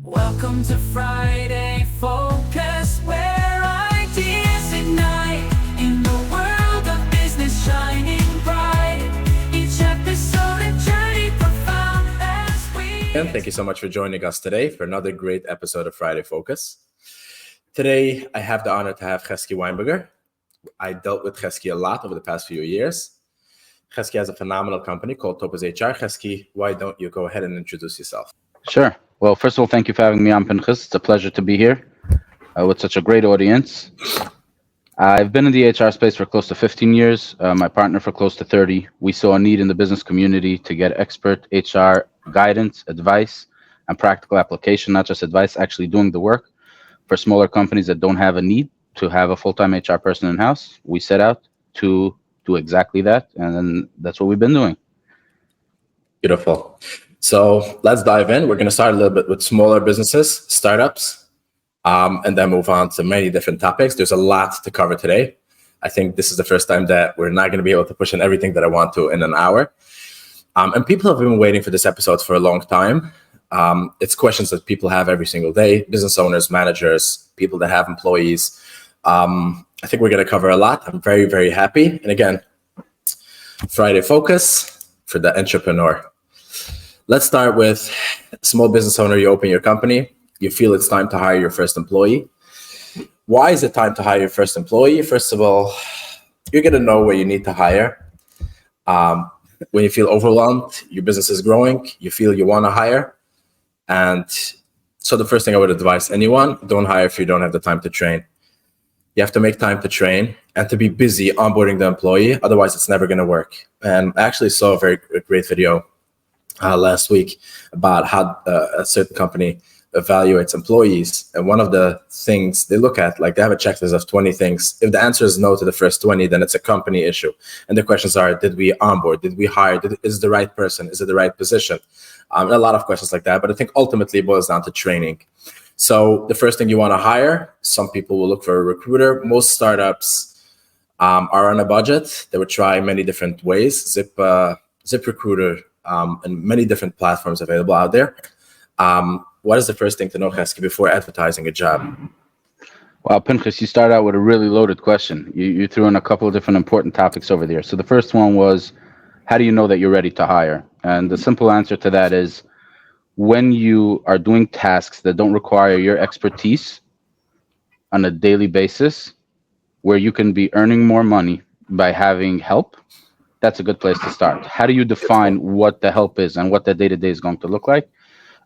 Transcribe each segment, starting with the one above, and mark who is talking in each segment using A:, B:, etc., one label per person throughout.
A: Welcome to Friday Focus, where ideas ignite in the world of business shining bright. Each episode a journey profound as we...
B: And thank you so much for joining us today for another great episode of Friday Focus. Today, I have the honor to have Chesky Weinberger. I dealt with Chesky a lot over the past few years. Chesky has a phenomenal company called Focus EP3. Chesky, why don't you go ahead and introduce yourself?
C: Sure. Well, first of all, thank you for having me on, Pincus. It's a pleasure to be here with such a great audience. I've been in the HR space for close to 15 years. My partner for close to 30. We saw a need in the business community to get expert HR guidance, advice, and practical application, not just advice, actually doing the work for smaller companies that don't have a need to have a full-time HR person in-house. We set out to do exactly that, and then that's what we've been doing.
B: Beautiful. So let's dive in. We're going to start a little bit with smaller businesses, startups, and then move on to many different topics. There's a lot to cover today. I think this is the first time that we're not going to be able to push in everything that I want to in an hour. And people have been waiting for this episode for a long time. It's questions that people have every single day, business owners, managers, people that have employees. I think we're going to cover a lot. I'm very, very happy. And again, Friday Focus for the entrepreneur. Let's start with small business owner. You open your company. You feel it's time to hire your first employee. Why is it time to hire your first employee? First of all, you're going to know where you need to hire. When you feel overwhelmed, your business is growing, you feel you want to hire. And so the first thing I would advise anyone, don't hire if you don't have the time to train. You have to make time to train and to be busy onboarding the employee. Otherwise, it's never going to work. And I actually saw a very great video last week about how a certain company evaluates employees. And one of the things they look at, like they have a checklist of 20 things. If the answer is no to the first 20, then it's a company issue. And the questions are, did we onboard? Did we hire? Is it the right person? Is it the right position? And a lot of questions like that. But I think ultimately it boils down to training. So the first thing you want to hire, some people will look for a recruiter. Most startups are on a budget. They would try many different ways. ZipRecruiter, and many different platforms available out there. What is the first thing to know, Chesky, before advertising a job?
C: Wow, Pincus, you started out with a really loaded question. You threw in a couple of different important topics over there. So the first one was, how do you know that you're ready to hire? And the simple answer to that is, when you are doing tasks that don't require your expertise on a daily basis, where you can be earning more money by having help, that's a good place to start. How do you define what the help is and what the day-to-day is going to look like?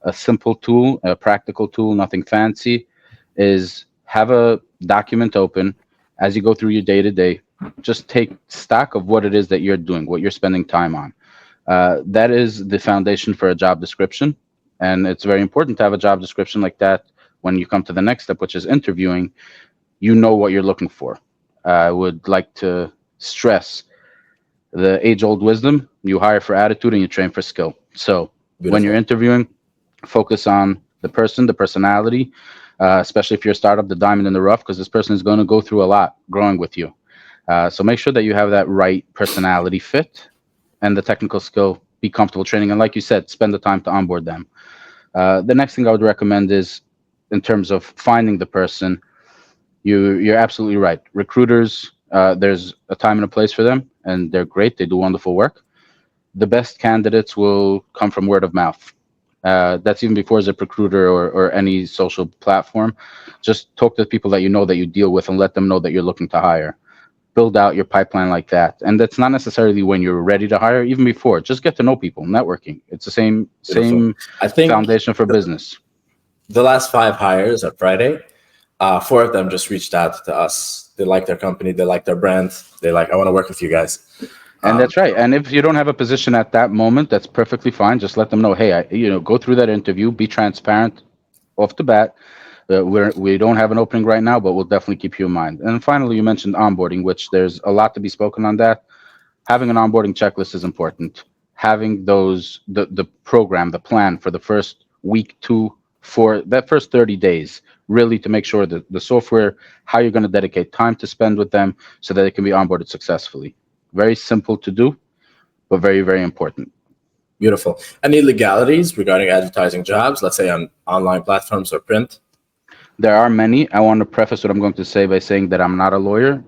C: A simple tool, a practical tool, nothing fancy, is have a document open as you go through your day-to-day. Just take stock of what it is that you're doing, what you're spending time on. That is the foundation for a job description. And it's very important to have a job description like that when you come to the next step, which is interviewing. You know what you're looking for. I would like to stress the age-old wisdom: you hire for attitude and you train for skill. So when you're interviewing, focus on the person, the personality, especially if you're a startup, the diamond in the rough, because this person is going to go through a lot growing with you. So make sure that you have that right personality fit and the technical skill, be comfortable training. And like you said, spend the time to onboard them. The next thing I would recommend is, in terms of finding the person, you're absolutely right. Recruiters, there's a time and a place for them, and they're great. They do wonderful work. The best candidates will come from word of mouth. That's even before ZipRecruiter or any social platform. Just talk to the people that you know, that you deal with, and let them know that you're looking to hire. Build out your pipeline like that. And that's not necessarily when you're ready to hire, even before. Just get to know people, networking. It's the same
B: I think
C: foundation for business.
B: The last 5 hires at Friday, 4 of them just reached out to us. They like their company. They like their brand. They like, I want to work with you guys.
C: And that's right. And if you don't have a position at that moment, that's perfectly fine. Just let them know, hey, go through that interview, be transparent off the bat. We don't have an opening right now, but we'll definitely keep you in mind. And finally, you mentioned onboarding, which there's a lot to be spoken on that. Having an onboarding checklist is important. Having the program, the plan for the first week, 2, for that first 30 days, really to make sure that the software, how you're going to dedicate time to spend with them so that it can be onboarded successfully. Very simple to do, but very, very important.
B: Beautiful. Any legalities regarding advertising jobs, let's say on online platforms or print?
C: There are many. I want to preface what I'm going to say by saying that I'm not a lawyer.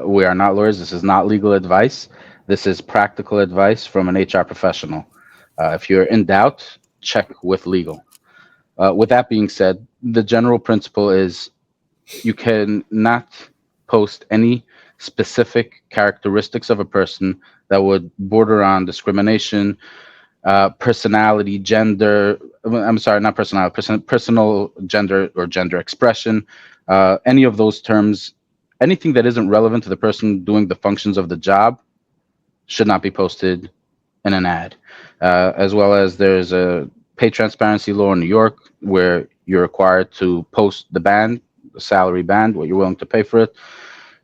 C: We are not lawyers. This is not legal advice. This is practical advice from an HR professional. If you're in doubt, check with legal. With that being said, the general principle is you can not post any specific characteristics of a person that would border on discrimination, personality, gender. I'm sorry, not personality, personal gender or gender expression, any of those terms, anything that isn't relevant to the person doing the functions of the job should not be posted in an ad. As well as there's a pay transparency law in New York where you're required to post the band, the salary band, what you're willing to pay for it.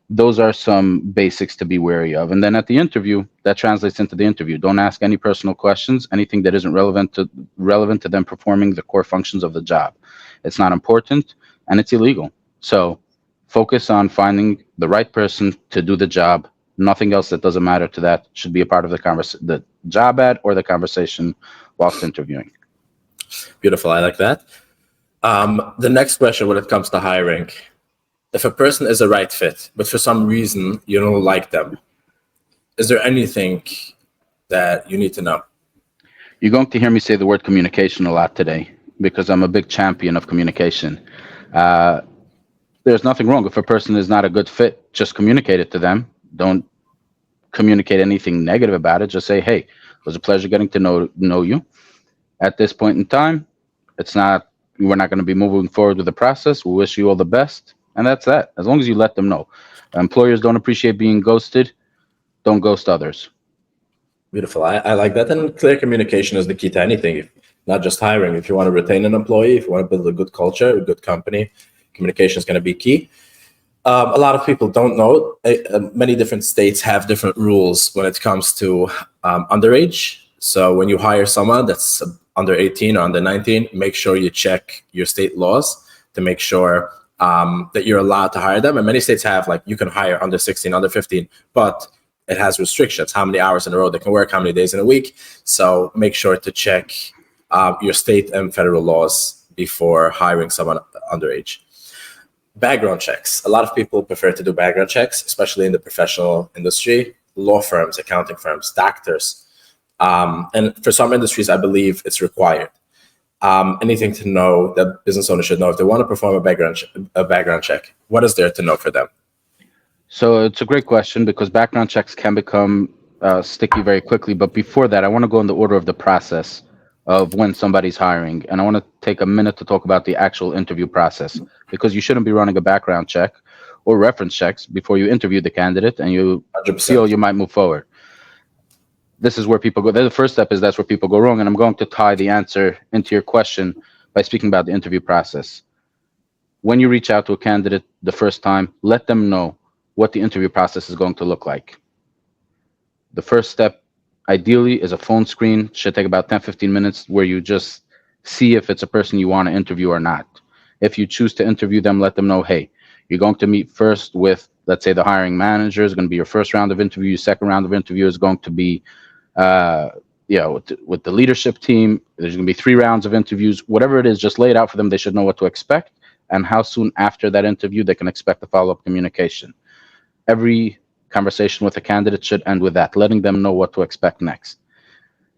C: Those are some basics to be wary of. And then at the interview, that translates into the interview. Don't ask any personal questions, anything that isn't relevant to them performing the core functions of the job. It's not important and it's illegal. So focus on finding the right person to do the job. Nothing else that doesn't matter to that should be a part of the job ad or the conversation whilst interviewing.
B: Beautiful. I like that. The next question when it comes to hiring, if a person is a right fit, but for some reason you don't like them, is there anything that you need to know?
C: You're going to hear me say the word communication a lot today because I'm a big champion of communication. There's nothing wrong. If a person is not a good fit, just communicate it to them. Don't communicate anything negative about it. Just say, hey, it was a pleasure getting to know you. At this point in time, we're not going to be moving forward with the process. We wish you all the best. And that's that. As long as you let them know. Employers don't appreciate being ghosted. Don't ghost others.
B: Beautiful. I like that. And clear communication is the key to anything, not just hiring. If you want to retain an employee, if you want to build a good culture, a good company, communication is going to be key. A lot of people don't know. Many different states have different rules when it comes to underage. So when you hire someone that's under 18 or under 19, make sure you check your state laws to make sure that you're allowed to hire them. And many states have, like, you can hire under 16, under 15, but it has restrictions, how many hours in a row they can work, how many days in a week. So make sure to check your state and federal laws before hiring someone underage. Background checks. A lot of people prefer to do background checks, especially in the professional industry, law firms, accounting firms, doctors. And for some industries, I believe it's required. Anything to know that business owners should know if they want to perform a background check? What is there to know for them?
C: So it's a great question because background checks can become sticky very quickly. But before that, I want to go in the order of the process of when somebody's hiring. And I want to take a minute to talk about the actual interview process because you shouldn't be running a background check or reference checks before you interview the candidate and you 100%. Feel you might move forward. This is where people go. The first step is that's where people go wrong. And I'm going to tie the answer into your question by speaking about the interview process. When you reach out to a candidate the first time, let them know what the interview process is going to look like. The first step, ideally, is a phone screen. Should take about 10-15 minutes where you just see if it's a person you want to interview or not. If you choose to interview them, let them know, hey, you're going to meet first with, let's say, the hiring manager is going to be your first round of interview. Your second round of interview is going to be with the leadership team. There's going to be 3 rounds of interviews. Whatever it is, just lay it out for them. They should know what to expect and how soon after that interview they can expect the follow-up communication. Every conversation with a candidate should end with that, letting them know what to expect next.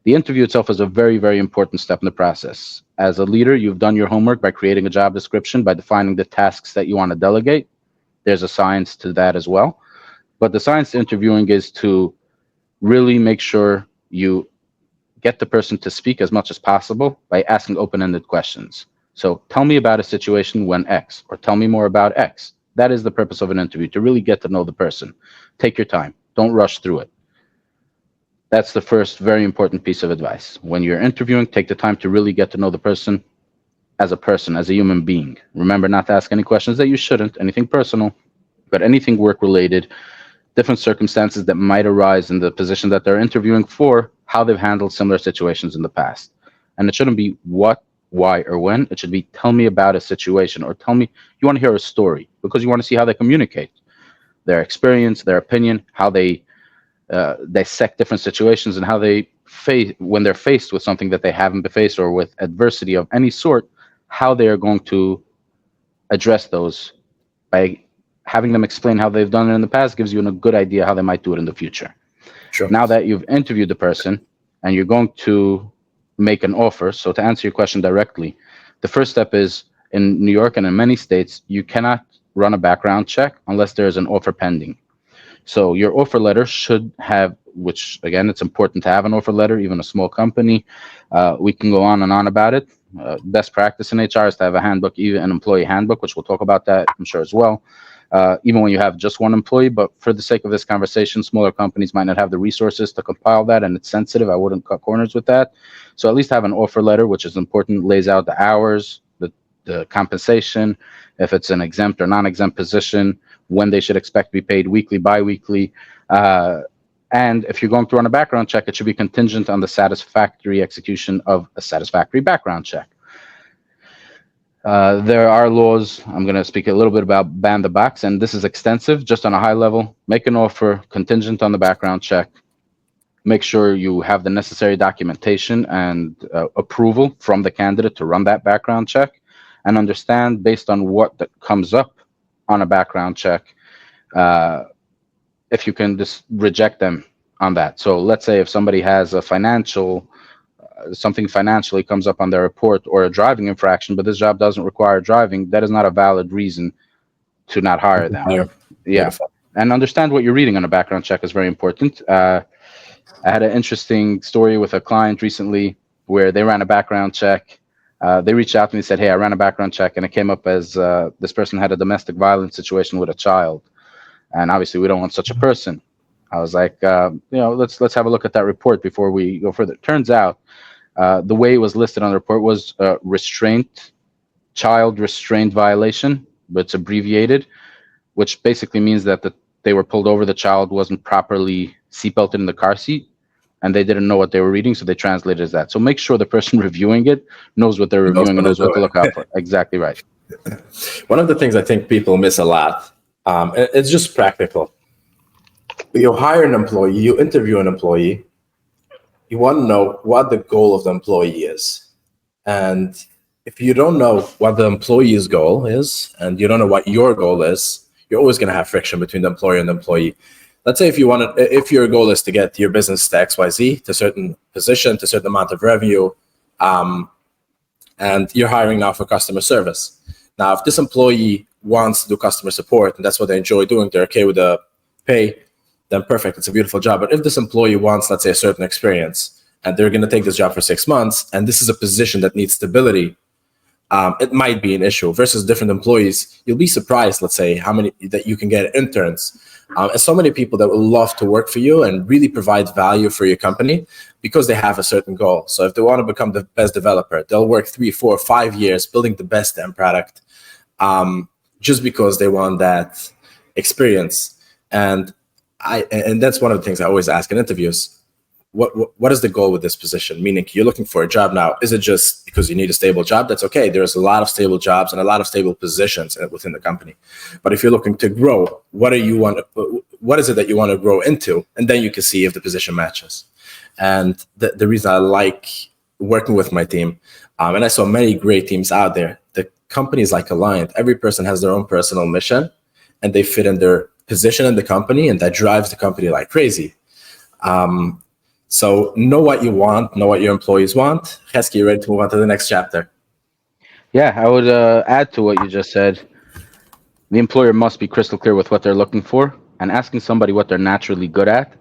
C: The interview itself is a very, very important step in the process. As a leader, you've done your homework by creating a job description, by defining the tasks that you want to delegate. There's a science to that as well. But the science to interviewing is to really make sure you get the person to speak as much as possible by asking open-ended questions. So tell me about a situation when X, or tell me more about X. That is the purpose of an interview, to really get to know the person. Take your time. Don't rush through it. That's the first very important piece of advice. When you're interviewing, take the time to really get to know the person, as a human being. Remember not to ask any questions that you shouldn't, anything personal, but anything work-related, different circumstances that might arise in the position that they're interviewing for, how they've handled similar situations in the past. And it shouldn't be what, why, or when. It should be tell me about a situation, or tell me, you want to hear a story because you want to see how they communicate, their experience, their opinion, how they dissect different situations, and how they when they're faced with something that they haven't been faced or with adversity of any sort, how they are going to address those. By having them explain how they've done it in the past gives you a good idea how they might do it in the future.
B: Sure.
C: Now that you've interviewed the person and you're going to make an offer, so to answer your question directly, the first step is, in New York and in many states, you cannot run a background check unless there is an offer pending. So your offer letter should have, which again, it's important to have an offer letter, even a small company. We can go on and on about it. Best practice in HR is to have a handbook, even an employee handbook, which we'll talk about that, I'm sure, as well. Even when you have just one employee, but for the sake of this conversation, smaller companies might not have the resources to compile that, and it's sensitive. I wouldn't cut corners with that. So at least have an offer letter, which is important, lays out the hours, the compensation, if it's an exempt or non-exempt position, when they should expect to be paid weekly, bi-weekly. And if you're going to run a background check, it should be contingent on the satisfactory execution of a satisfactory background check. There are laws. I'm going to speak a little bit about ban the box, and this is extensive. Just on a high level, make an offer contingent on the background check. Make sure you have the necessary documentation and approval from the candidate to run that background check, and understand based on what that comes up on a background check, if you can just reject them on that. So let's say if somebody has a something financially comes up on their report, or a driving infraction, but this job doesn't require driving, that is not a valid reason to not hire them. Yeah.
B: Beautiful.
C: And understand what you're reading on a background check is very important. I had an interesting story with a client recently where they ran a background check. They reached out to me and said, hey, I ran a background check, and it came up as this person had a domestic violence situation with a child. And obviously we don't want such a person. I was like, let's have a look at that report before we go further. Turns out the way it was listed on the report was child restraint violation, but it's abbreviated, which basically means that they were pulled over, the child wasn't properly seatbelted in the car seat, and they didn't know what they were reading, so they translated as that. So make sure the person reviewing it knows what they're reviewing and knows what to look out for. Exactly right.
B: One of the things I think people miss a lot, it's just practical. You hire an employee, you interview an employee, you want to know what the goal of the employee is. And if you don't know what the employee's goal is, and you don't know what your goal is, you're always going to have friction between the employer and the employee. Let's say if your goal is to get your business to XYZ, to a certain position, to a certain amount of revenue, and you're hiring now for customer service. Now, if this employee wants to do customer support, and that's what they enjoy doing, they're okay with the pay, then perfect, it's a beautiful job. But if this employee wants, let's say, a certain experience, and they're going to take this job for 6 months, and this is a position that needs stability, it might be an issue. Versus different employees, you'll be surprised, let's say, how many that you can get interns. And so many people that will love to work for you and really provide value for your company because they have a certain goal. So if they want to become the best developer, they'll work 3, 4, 5 years building the best end product, just because they want that experience. And that's one of the things I always ask in interviews. What is the goal with this position? Meaning, you're looking for a job now. Is it just because you need a stable job? That's okay. There's a lot of stable jobs and a lot of stable positions within the company. But if you're looking to grow, what is it that you want to grow into? And then you can see if the position matches. And the reason I like working with my team, and I saw many great teams out there, the company is like Alliant. Every person has their own personal mission, and they fit in their position in the company, and that drives the company like crazy. So know what you want, know what your employees want. Chesky, you ready to move on to the next chapter?
C: Yeah, I would add to what you just said. The employer must be crystal clear with what they're looking for, and asking somebody what they're naturally good at,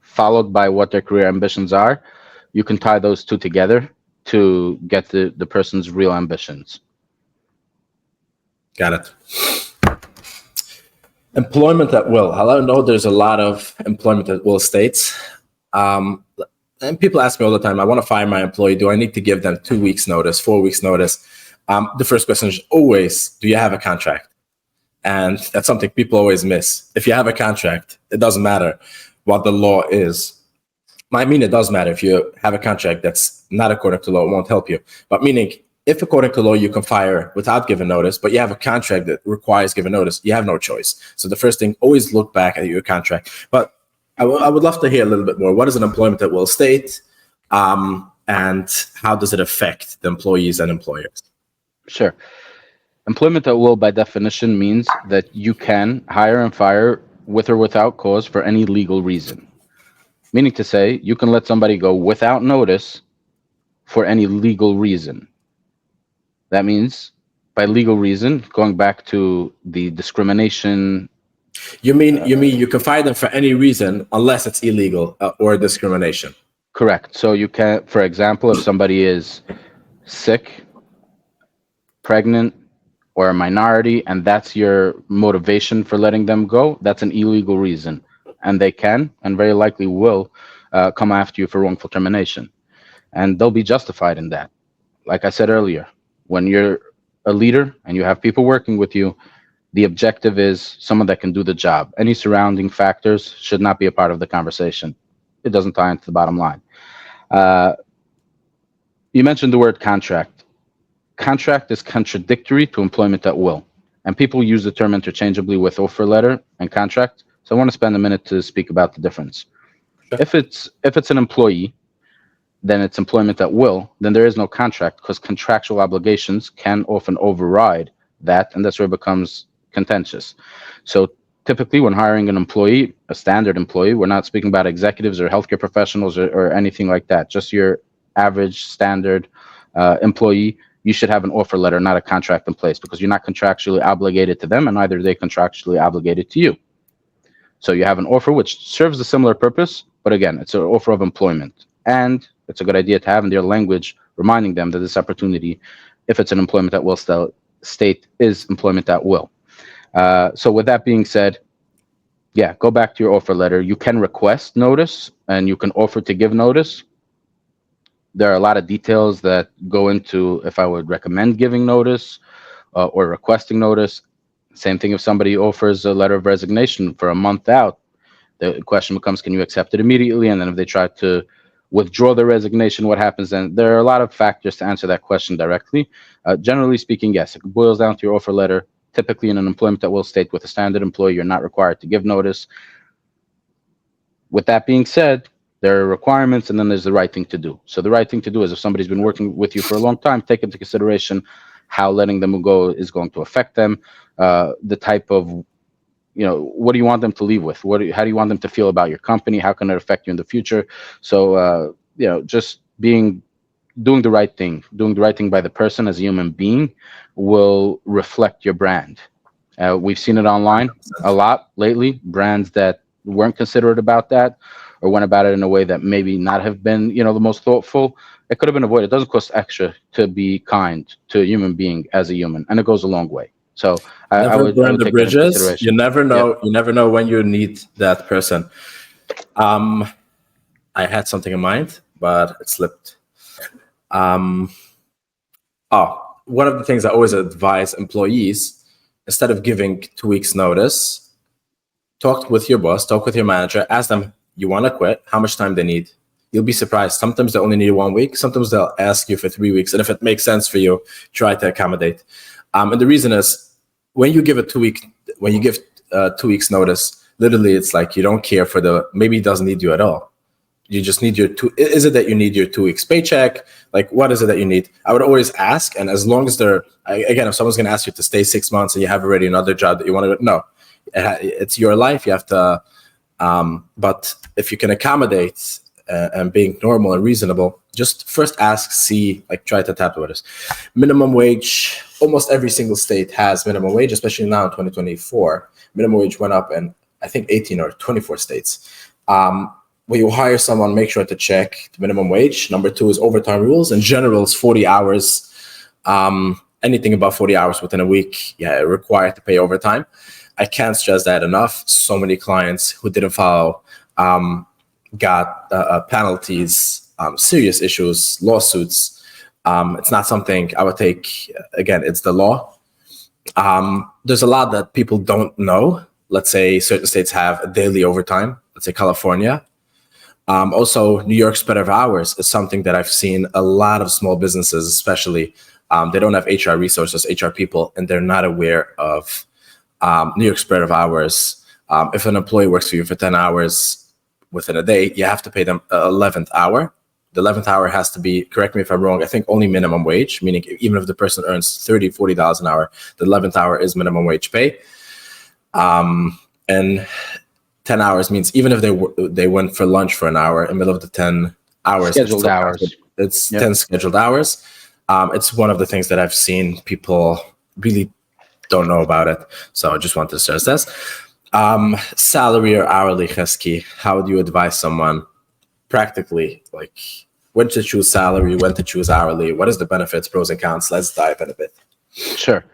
C: followed by what their career ambitions are. You can tie those two together to get the person's real ambitions.
B: Got it. Employment at will. I know there's a lot of employment at will states. And people ask me all the time, I want to fire my employee. Do I need to give them 2 weeks notice, 4 weeks notice? The first question is always, do you have a contract? And that's something people always miss. If you have a contract, it doesn't matter what the law is. I mean, it does matter if you have a contract that's not according to law, it won't help you. But meaning, if according to law you can fire without giving notice, but you have a contract that requires giving notice, you have no choice. So the first thing, always look back at your contract. But I would love to hear a little bit more. What is an employment at will state? and how does it affect the employees and employers?
C: Sure. Employment at will, by definition, means that you can hire and fire with or without cause for any legal reason. Meaning to say, you can let somebody go without notice for any legal reason. That means, by legal reason, going back to the discrimination.
B: You mean you can fire them for any reason unless it's illegal or discrimination?
C: Correct. So you can, for example, if somebody is sick, pregnant, or a minority, and that's your motivation for letting them go, that's an illegal reason. And they can, and very likely will, come after you for wrongful termination. And they'll be justified in that. Like I said earlier, when you're a leader and you have people working with you, the objective is someone that can do the job. Any surrounding factors should not be a part of the conversation. It doesn't tie into the bottom line. You mentioned the word contract. Contract is contradictory to employment at will, and people use the term interchangeably with offer letter and contract. So I want to spend a minute to speak about the difference.
B: Sure.
C: If it's an employee, then it's employment at will. Then there is no contract, because contractual obligations can often override that, and that's where it becomes contentious. So typically, when hiring an employee, a standard employee, we're not speaking about executives or healthcare professionals or anything like that. Just your average standard employee. You should have an offer letter, not a contract in place, because you're not contractually obligated to them, and neither are they contractually obligated to you. So you have an offer which serves a similar purpose, but again, it's an offer of employment. And it's a good idea to have in their language, reminding them that this opportunity, if it's an employment at will state, is employment at will. So with that being said, yeah, go back to your offer letter. You can request notice, and you can offer to give notice. There are a lot of details that go into if I would recommend giving notice or requesting notice. Same thing if somebody offers a letter of resignation for a month out. The question becomes, can you accept it immediately? And then if they try to withdraw the resignation, what happens then? There are a lot of factors to answer that question directly. Generally speaking, yes, it boils down to your offer letter. Typically in an employment at will state with a standard employee, you're not required to give notice. With that being said, there are requirements, and then there's the right thing to do. So the right thing to do is, if somebody's been working with you for a long time, take into consideration how letting them go is going to affect them, the type of, what do you want them to leave with? How do you want them to feel about your company? How can it affect you in the future? So, just doing the right thing by the person as a human being will reflect your brand. We've seen it online a lot lately, brands that weren't considerate about that, or went about it in a way that maybe not have been, the most thoughtful. It could have been avoided. It doesn't cost extra to be kind to a human being as a human, and it goes a long way. So I would
B: burn the
C: take
B: bridges. You never know. Yeah. You never know when you need that person. I had something in mind, but it slipped. One of the things I always advise employees, instead of giving 2 weeks notice, talk with your boss, talk with your manager, ask them, you want to quit, how much time they need. You'll be surprised. Sometimes they only need 1 week. Sometimes they'll ask you for 3 weeks. And if it makes sense for you, try to accommodate. And the reason is, when you give 2 weeks notice, literally it's like you don't care maybe he doesn't need you at all. You just need is it that you need your 2 weeks paycheck? Like, what is it that you need? I would always ask. And as long as if someone's going to ask you to stay 6 months and you have already another job that you want to, no, it's your life. You have to, but if you can accommodate and being normal and reasonable, just first ask, see, try to tap the waters. Minimum wage, almost every single state has minimum wage, especially now in 2024. Minimum wage went up in, I think, 18 or 24 states. When you hire someone, make sure to check the minimum wage. Number 2 is overtime rules. In general, it's 40 hours. Anything above 40 hours within a week, required to pay overtime. I can't stress that enough. So many clients who didn't follow got penalties, serious issues, lawsuits. It's not something I would take. Again, it's the law. There's a lot that people don't know. Let's say certain states have a daily overtime. Let's say California. Also, New York's spread of hours is something that I've seen a lot of small businesses, especially, they don't have HR resources, HR people, and they're not aware of New York spread of hours. If an employee works for you for 10 hours within a day, you have to pay them 11th hour. the 11th hour has to be, correct me if I'm wrong, I think only minimum wage, meaning even if the person earns $30, $40 an hour, the 11th hour is minimum wage pay. And 10 hours means even if they went for lunch for an hour in the middle of the 10 hours,
C: Scheduled hours.
B: It's 10 scheduled hours. It's one of the things that I've seen people really don't know about it. So I just wanted to stress this. Salary or hourly, Chesky, how would you advise someone practically, like when to choose salary, when to choose hourly? What is the benefits, pros and cons? Let's dive in a bit.
C: Sure.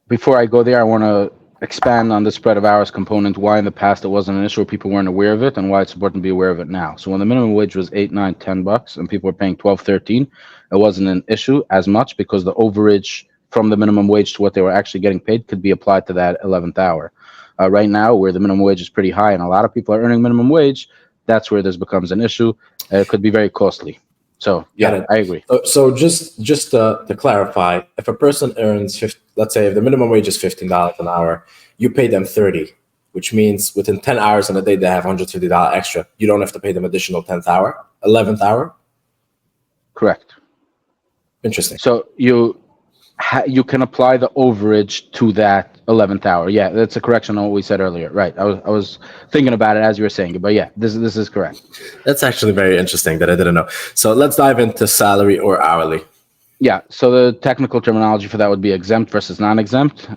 C: Before I go there, I want to expand on the spread of hours component, why in the past it wasn't an issue, people weren't aware of it, and why it's important to be aware of it now. So when the minimum wage was $8, $9, $10 and people were paying $12, $13, it wasn't an issue as much because the overage from the minimum wage to what they were actually getting paid could be applied to that 11th hour. Right now, where the minimum wage is pretty high and a lot of people are earning minimum wage, that's where this becomes an issue. It could be very costly. So yeah, I agree.
B: So just to clarify, if a person earns, let's say if the minimum wage is $15 an hour, you pay them $30, which means within 10 hours in a day, they have $150 extra. You don't have to pay them additional 10th hour, 11th hour.
C: Correct.
B: Interesting.
C: So you can apply the overage to that 11th hour. Yeah, that's a correction on what we said earlier. Right. I was thinking about it as you were saying it, but yeah, this is correct.
B: That's actually very interesting that I didn't know. So let's dive into salary or hourly.
C: Yeah. So the technical terminology for that would be exempt versus non-exempt,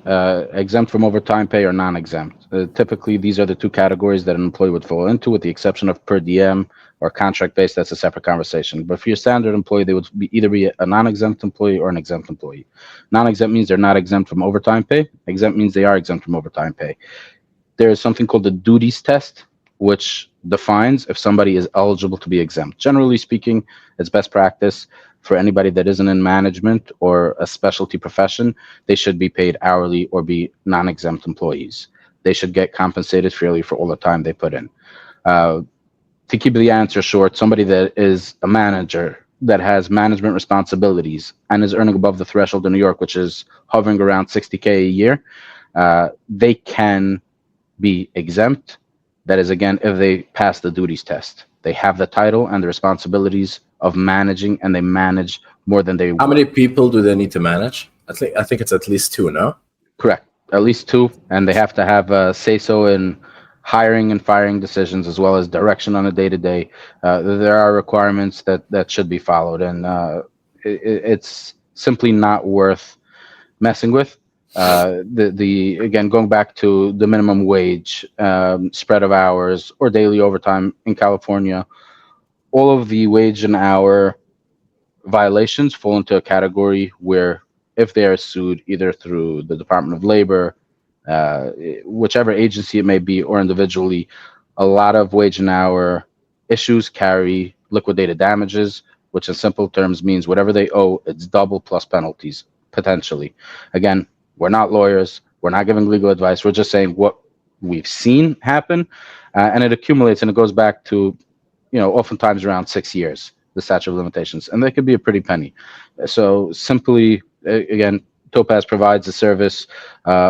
C: exempt from overtime pay or non-exempt. Typically, these are the two categories that an employee would fall into, with the exception of per diem or contract-based. That's a separate conversation. But for your standard employee, they would either be a non-exempt employee or an exempt employee. Non-exempt means they're not exempt from overtime pay. Exempt means they are exempt from overtime pay. There is something called the duties test, which defines if somebody is eligible to be exempt. Generally speaking, it's best practice for anybody that isn't in management or a specialty profession, they should be paid hourly or be non-exempt employees. They should get compensated fairly for all the time they put in. To keep the answer short, somebody that is a manager that has management responsibilities and is earning above the threshold in New York, which is hovering around $60K a year, they can be exempt. That is, again, if they pass the duties test. They have the title and the responsibilities of managing, and they manage more than they.
B: How many people do they need to manage? I think it's at least 2, no?
C: Correct, at least 2, and they have to have a say-so in hiring and firing decisions, as well as direction on a day-to-day. There are requirements that should be followed, and it's simply not worth messing with. Again, going back to the minimum wage, spread of hours, or daily overtime in California, all of the wage and hour violations fall into a category where if they are sued either through the Department of Labor, whichever agency it may be, or individually, a lot of wage and hour issues carry liquidated damages, which in simple terms means whatever they owe, it's double plus penalties, potentially. Again, we're not lawyers. We're not giving legal advice. We're just saying what we've seen happen, and it accumulates, and it goes back to, oftentimes around 6 years, the statute of limitations, and that could be a pretty penny. So simply, again, Topaz provides a service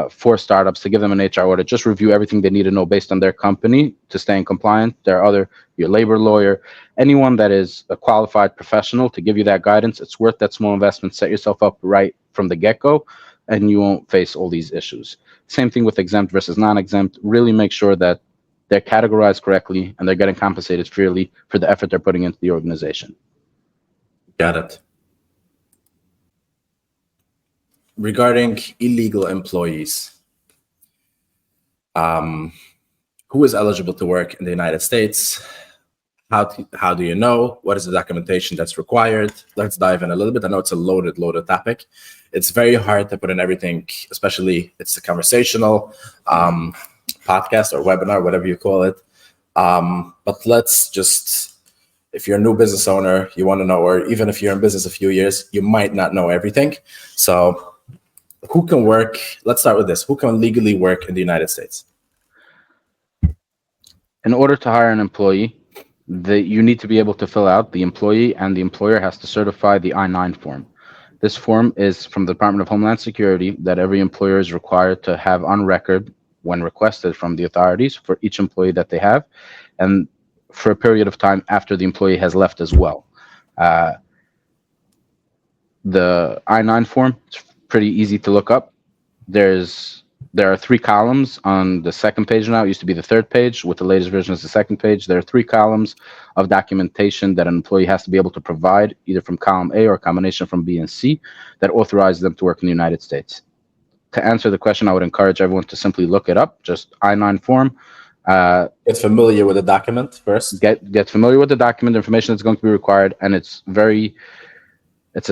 C: for startups to give them an HR audit. Just review everything they need to know based on their company to stay in compliant. There are your labor lawyer, anyone that is a qualified professional to give you that guidance. It's worth that small investment. Set yourself up right from the get-go, and you won't face all these issues. Same thing with exempt versus non-exempt. Really make sure that they're categorized correctly and they're getting compensated fairly for the effort they're putting into the organization.
B: Got it. Regarding illegal employees, who is eligible to work in the United States? How do you know? What is the documentation that's required? Let's dive in a little bit. I know it's a loaded topic. It's very hard to put in everything, especially it's a conversational podcast or webinar, whatever you call it. But let's just, if you're a new business owner, you want to know, or even if you're in business a few years, you might not know everything. So who can work? Let's start with this. Who can legally work in the United States?
C: In order to hire an employee, you need to be able to fill out, the employee and the employer has to certify the I-9 form. This form is from the Department of Homeland Security that every employer is required to have on record when requested from the authorities for each employee that they have. And for a period of time after the employee has left as well. The I-9 form, it's pretty easy to look up. There are 3 columns on the second page now. It used to be the third page. With the latest version, it's the second page. There are 3 columns of documentation that an employee has to be able to provide, either from column A or a combination from B and C, that authorize them to work in the United States. To answer the question, I would encourage everyone to simply look it up, just I-9 form.
B: Get familiar with the document first.
C: Get familiar with the document, information that's going to be required, and it's a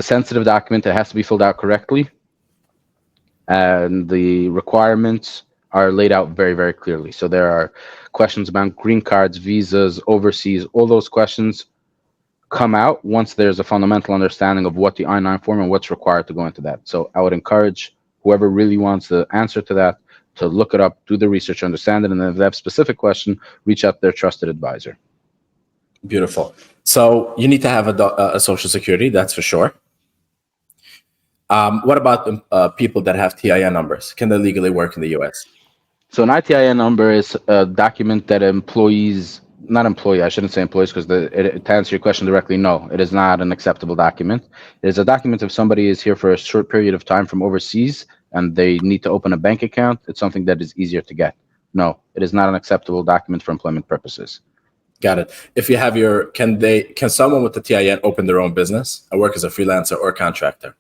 C: sensitive document. It has to be filled out correctly. And the requirements are laid out very, very clearly. So there are questions about green cards, visas, overseas, all those questions come out once there's a fundamental understanding of what the I-9 form and what's required to go into that. So I would encourage whoever really wants the answer to that to look it up, do the research, understand it, and then if they have a specific question, reach out to their trusted advisor.
B: Beautiful. So you need to have a social security, that's for sure. What about people that have TIN numbers? Can they legally work in the U.S.?
C: So an ITIN number is a document that I shouldn't say employees, because to answer your question directly, no, it is not an acceptable document. It is a document if somebody is here for a short period of time from overseas and they need to open a bank account. It's something that is easier to get. No, it is not an acceptable document for employment purposes.
B: Got it. If you have can someone with the TIN open their own business and work as a freelancer or contractor?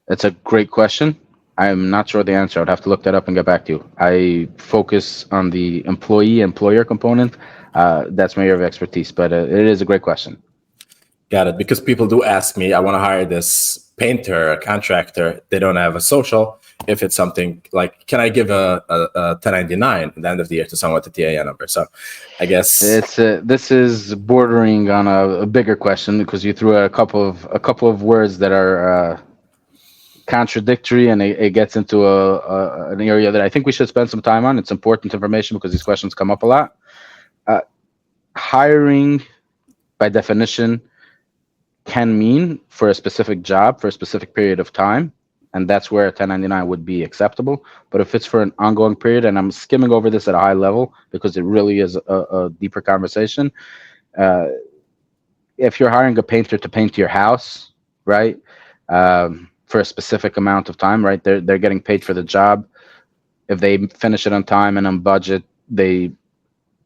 C: That's a great question. I'm not sure the answer. I'd have to look that up and get back to you. I focus on the employee-employer component. That's my area of expertise, but it is a great question.
B: Got it. Because people do ask me, I want to hire this painter, a contractor. They don't have a social. If it's something like, can I give a 1099 at the end of the year to someone with a TIN number? So I guess
C: this is bordering on a bigger question, because you threw a couple of words that are contradictory, and it gets into an area that I think we should spend some time on. It's important information because these questions come up a lot. Hiring, by definition, can mean for a specific job for a specific period of time, and that's where a 1099 would be acceptable. But if it's for an ongoing period, and I'm skimming over this at a high level because it really is a deeper conversation. If you're hiring a painter to paint your house, right, for a specific amount of time, right, they're getting paid for the job. If they finish it on time and on budget, they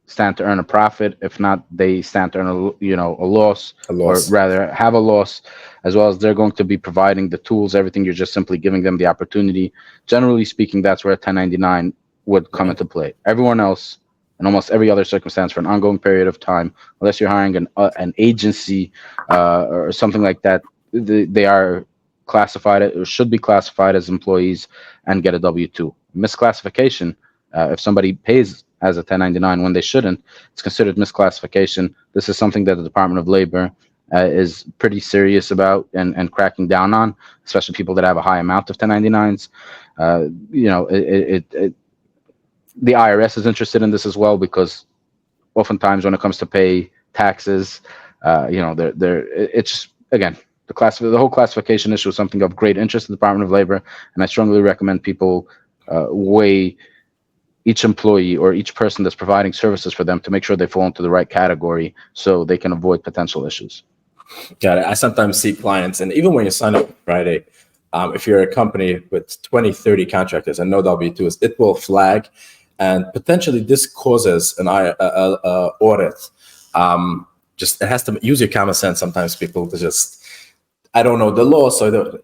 C: stand to earn a profit. If not, they stand to earn a loss, or rather have a loss, as well as they're going to be providing the tools, everything. You're just simply giving them the opportunity. Generally speaking, that's where a 1099 would come into play. Everyone else, in almost every other circumstance, for an ongoing period of time, unless you're hiring an agency or something like that, they are classified, or should be classified as employees and get a W-2. Misclassification, if somebody pays as a 1099 when they shouldn't, it's considered misclassification. This is something that the Department of Labor is pretty serious about and cracking down on, especially people that have a high amount of 1099s. The IRS is interested in this as well, because oftentimes when it comes to pay taxes, it's just, again, the whole classification issue is something of great interest to the Department of Labor, and I strongly recommend people weigh each employee or each person that's providing services for them to make sure they fall into the right category so they can avoid potential issues.
B: Got it. I sometimes see clients, and even when you sign up Friday, if you're a company with 20, 30 contractors and no W-2s, it will flag, and potentially this causes an audit. It has to use your common sense. Sometimes people I don't know the law, so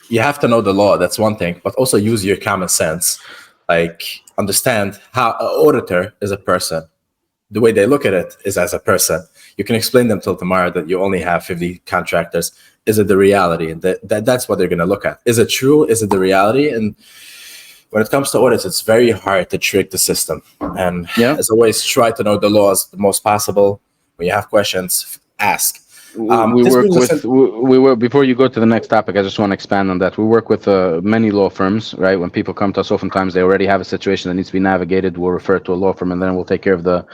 B: you have to know the law. That's one thing, but also use your common sense. Like, understand how an auditor is a person. The way they look at it is as a person. You can explain them till tomorrow that you only have 50 contractors. Is it the reality? And that's what they're going to look at. Is it true? Is it the reality? And when it comes to audits, it's very hard to trick the system. And as always, try to know the laws the most possible. When you have questions, ask.
C: Before you go to the next topic, I just want to expand on that. We work with many law firms, right? When people come to us, oftentimes they already have a situation that needs to be navigated. We'll refer to a law firm, and then we'll take care of the,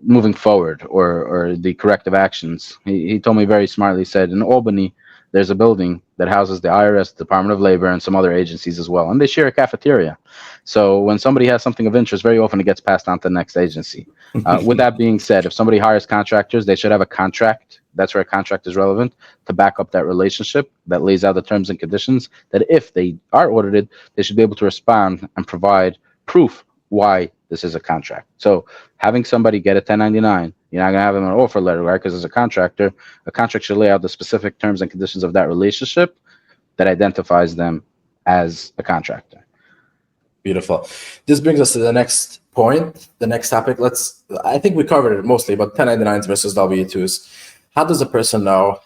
C: moving forward or the corrective actions. He told me very smartly, said, in Albany, there's a building that houses the IRS, Department of Labor, and some other agencies as well. And they share a cafeteria. So when somebody has something of interest, very often it gets passed on to the next agency. With that being said, if somebody hires contractors, they should have a contract. That's where a contract is relevant to back up that relationship that lays out the terms and conditions that if they are audited, they should be able to respond and provide proof why this is a contract. So having somebody get a 1099, you're not going to have them an offer letter, right? Because as a contract should lay out the specific terms and conditions of that relationship that identifies them as a contractor.
B: Beautiful. This brings us to the next point, the next topic. I think we covered it mostly, but 1099s versus W-2s. How does a person know,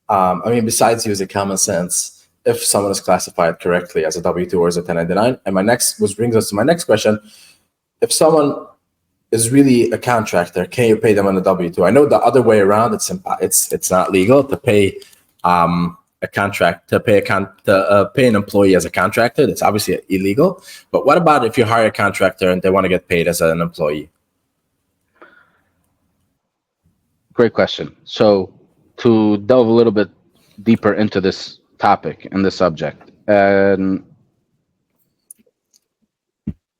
B: besides using common sense, if someone is classified correctly as a W-2 or as a 1099? And which brings us to my next question. If someone is really a contractor, can you pay them on a W-2? I know the other way around, it's not legal to pay pay an employee as a contractor. That's obviously illegal. But what about if you hire a contractor and they want to get paid as an employee?
C: Great question. So to delve a little bit deeper into this topic and this subject, an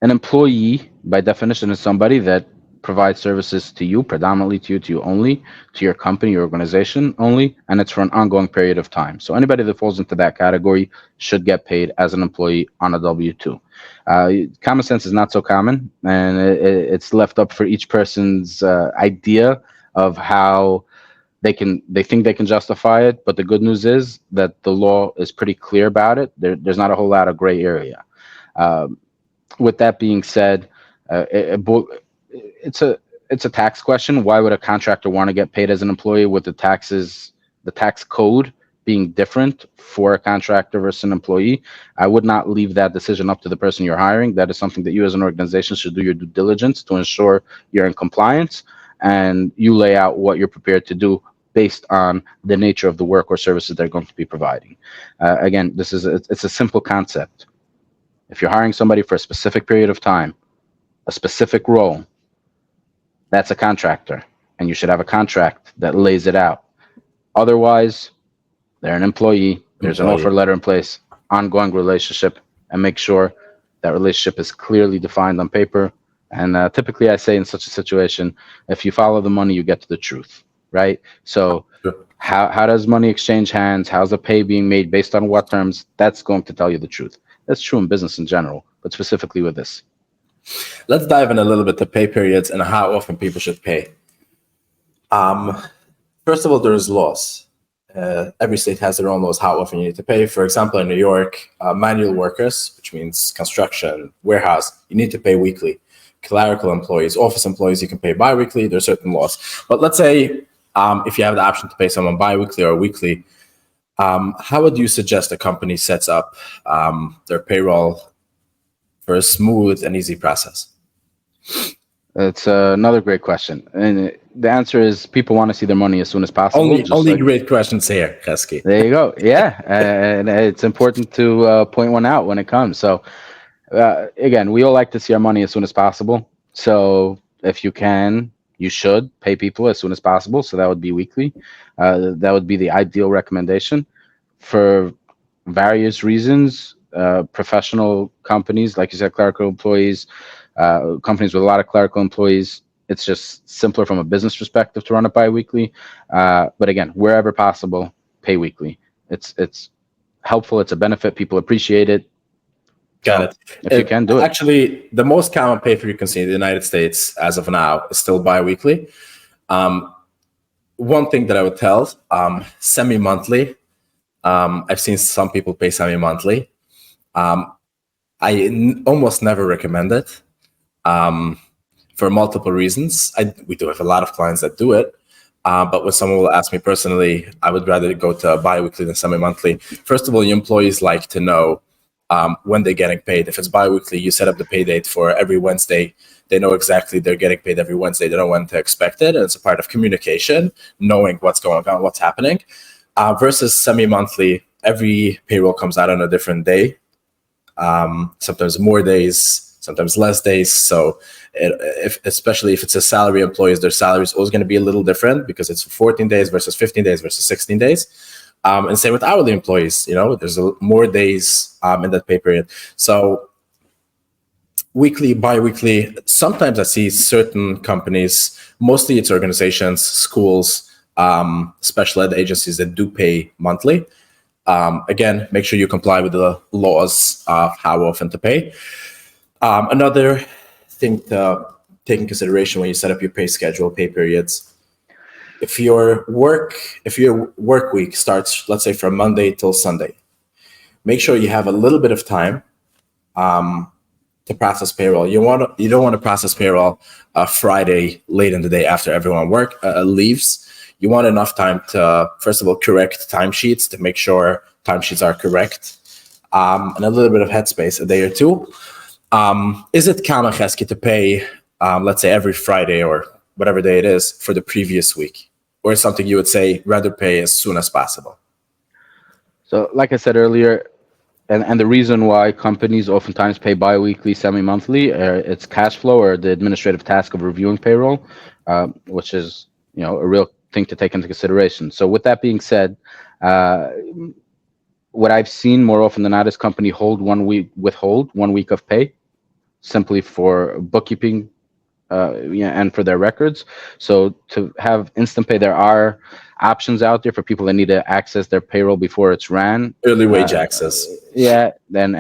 C: employee by definition is somebody that provides services to you, predominantly to you only, to your company, your organization only, and it's for an ongoing period of time. So anybody that falls into that category should get paid as an employee on a W-2. Common sense is not so common, and it's left up for each person's idea of how they think they can justify it. But the good news is that the law is pretty clear about it. There's not a whole lot of gray area. With that being said, it's a tax question. Why would a contractor want to get paid as an employee with the tax code being different for a contractor versus an employee? I would not leave that decision up to the person you're hiring. That is something that you as an organization should do your due diligence to ensure you're in compliance, and you lay out what you're prepared to do based on the nature of the work or services they're going to be providing. Again, it's a simple concept. If you're hiring somebody for a specific period of time, a specific role, that's a contractor, and you should have a contract that lays it out. Otherwise, they're an employee. There's an offer letter in place, ongoing relationship, and make sure that relationship is clearly defined on paper. And typically I say in such a situation, if you follow the money, you get to the truth, right? So how does money exchange hands? How's the pay being made based on what terms? That's going to tell you the truth. That's true in business in general, but specifically with this.
B: Let's dive in a little bit to pay periods and how often people should pay. First of all, there's laws. Every state has their own laws how often you need to pay. For example, in New York, manual workers, which means construction, warehouse, you need to pay weekly. Clerical employees, office employees, you can pay bi-weekly. There's certain laws. But let's say if you have the option to pay someone bi-weekly or weekly, how would you suggest a company sets up their payroll for a smooth and easy process?
C: It's another great question. And the answer is people want to see their money as soon as possible.
B: Only great questions here, Chesky.
C: There you go. Yeah. And it's important to point one out when it comes. So again, we all like to see our money as soon as possible. So if you can, you should pay people as soon as possible. So that would be weekly. That would be the ideal recommendation. For various reasons, professional companies, like you said, clerical employees, companies with a lot of clerical employees, it's just simpler from a business perspective to run it bi-weekly. But again, wherever possible, pay weekly. It's helpful. It's a benefit. People appreciate it.
B: Got it.
C: If you can do it.
B: Actually, the most common pay period you can see in the United States as of now is still bi-weekly. One thing that I would tell, semi-monthly. I've seen some people pay semi-monthly. I almost never recommend it for multiple reasons. We do have a lot of clients that do it, but when someone will ask me personally, I would rather go to bi-weekly than semi-monthly. First of all, your employees like to know when they're getting paid. If it's bi-weekly, you set up the pay date for every Wednesday. They know exactly they're getting paid every Wednesday. They know when to expect it, and it's a part of communication, knowing what's going on, what's happening. Versus semi-monthly, every payroll comes out on a different day. Sometimes more days, sometimes less days. So especially if it's a salary employees, their salary is always going to be a little different because it's 14 days versus 15 days versus 16 days. And same with hourly employees. There's more days in that pay period. So weekly, bi-weekly, sometimes I see certain companies, mostly it's organizations, schools, special ed agencies that do pay monthly. Again, make sure you comply with the laws of how often to pay. Another thing to take in consideration when you set up your pay schedule, pay periods, if your work week starts, let's say, from Monday till Sunday, make sure you have a little bit of time to process payroll. You don't want to process payroll Friday late in the day after everyone leaves. You want enough time to, first of all, correct timesheets to make sure timesheets are correct, and a little bit of headspace, a day or two. Is it Expert Chesky to pay, let's say, every Friday or whatever day it is for the previous week? Or is something you would say rather pay as soon as possible?
C: So like I said earlier, and the reason why companies oftentimes pay bi-weekly, semi-monthly, it's cash flow or the administrative task of reviewing payroll, which is a real thing to take into consideration. So with that being said, what I've seen more often than not is company withhold 1 week of pay simply for bookkeeping and for their records. So to have instant pay, there are options out there for people that need to access their payroll before it's ran.
B: Early wage access.
C: Yeah, when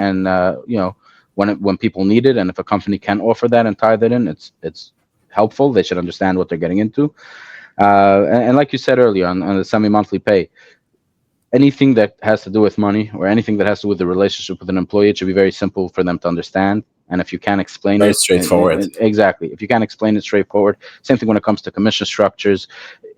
C: people need it, and if a company can offer that and tie that in, it's helpful. They should understand what they're getting into. And like you said earlier on the semi-monthly pay, anything that has to do with money or anything that has to do with the relationship with an employee, it should be very simple for them to understand. And if you can't explain
B: very
C: it,
B: straightforward.
C: Exactly. If you can't explain it straightforward, same thing when it comes to commission structures.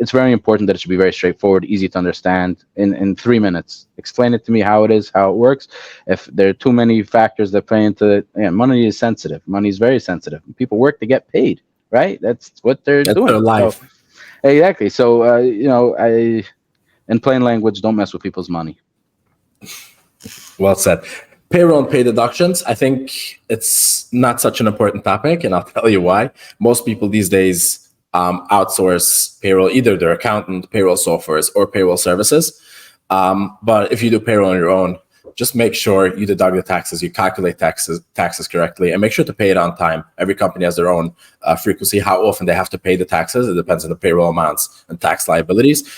C: It's very important that it should be very straightforward, easy to understand in 3 minutes. Explain it to me how it is, how it works. If there are too many factors that play into it, money is sensitive. Money is very sensitive. People work to get paid, right? That's what they're doing.
B: Their life.
C: So, exactly. So, in plain language, don't mess with people's money.
B: Well said. Payroll and pay deductions, I think it's not such an important topic, and I'll tell you why. Most people these days outsource payroll, either their accountant, payroll softwares, or payroll services. But if you do payroll on your own, just make sure you deduct the taxes, you calculate taxes correctly, and make sure to pay it on time. Every company has their own frequency, how often they have to pay the taxes. It depends on the payroll amounts and tax liabilities.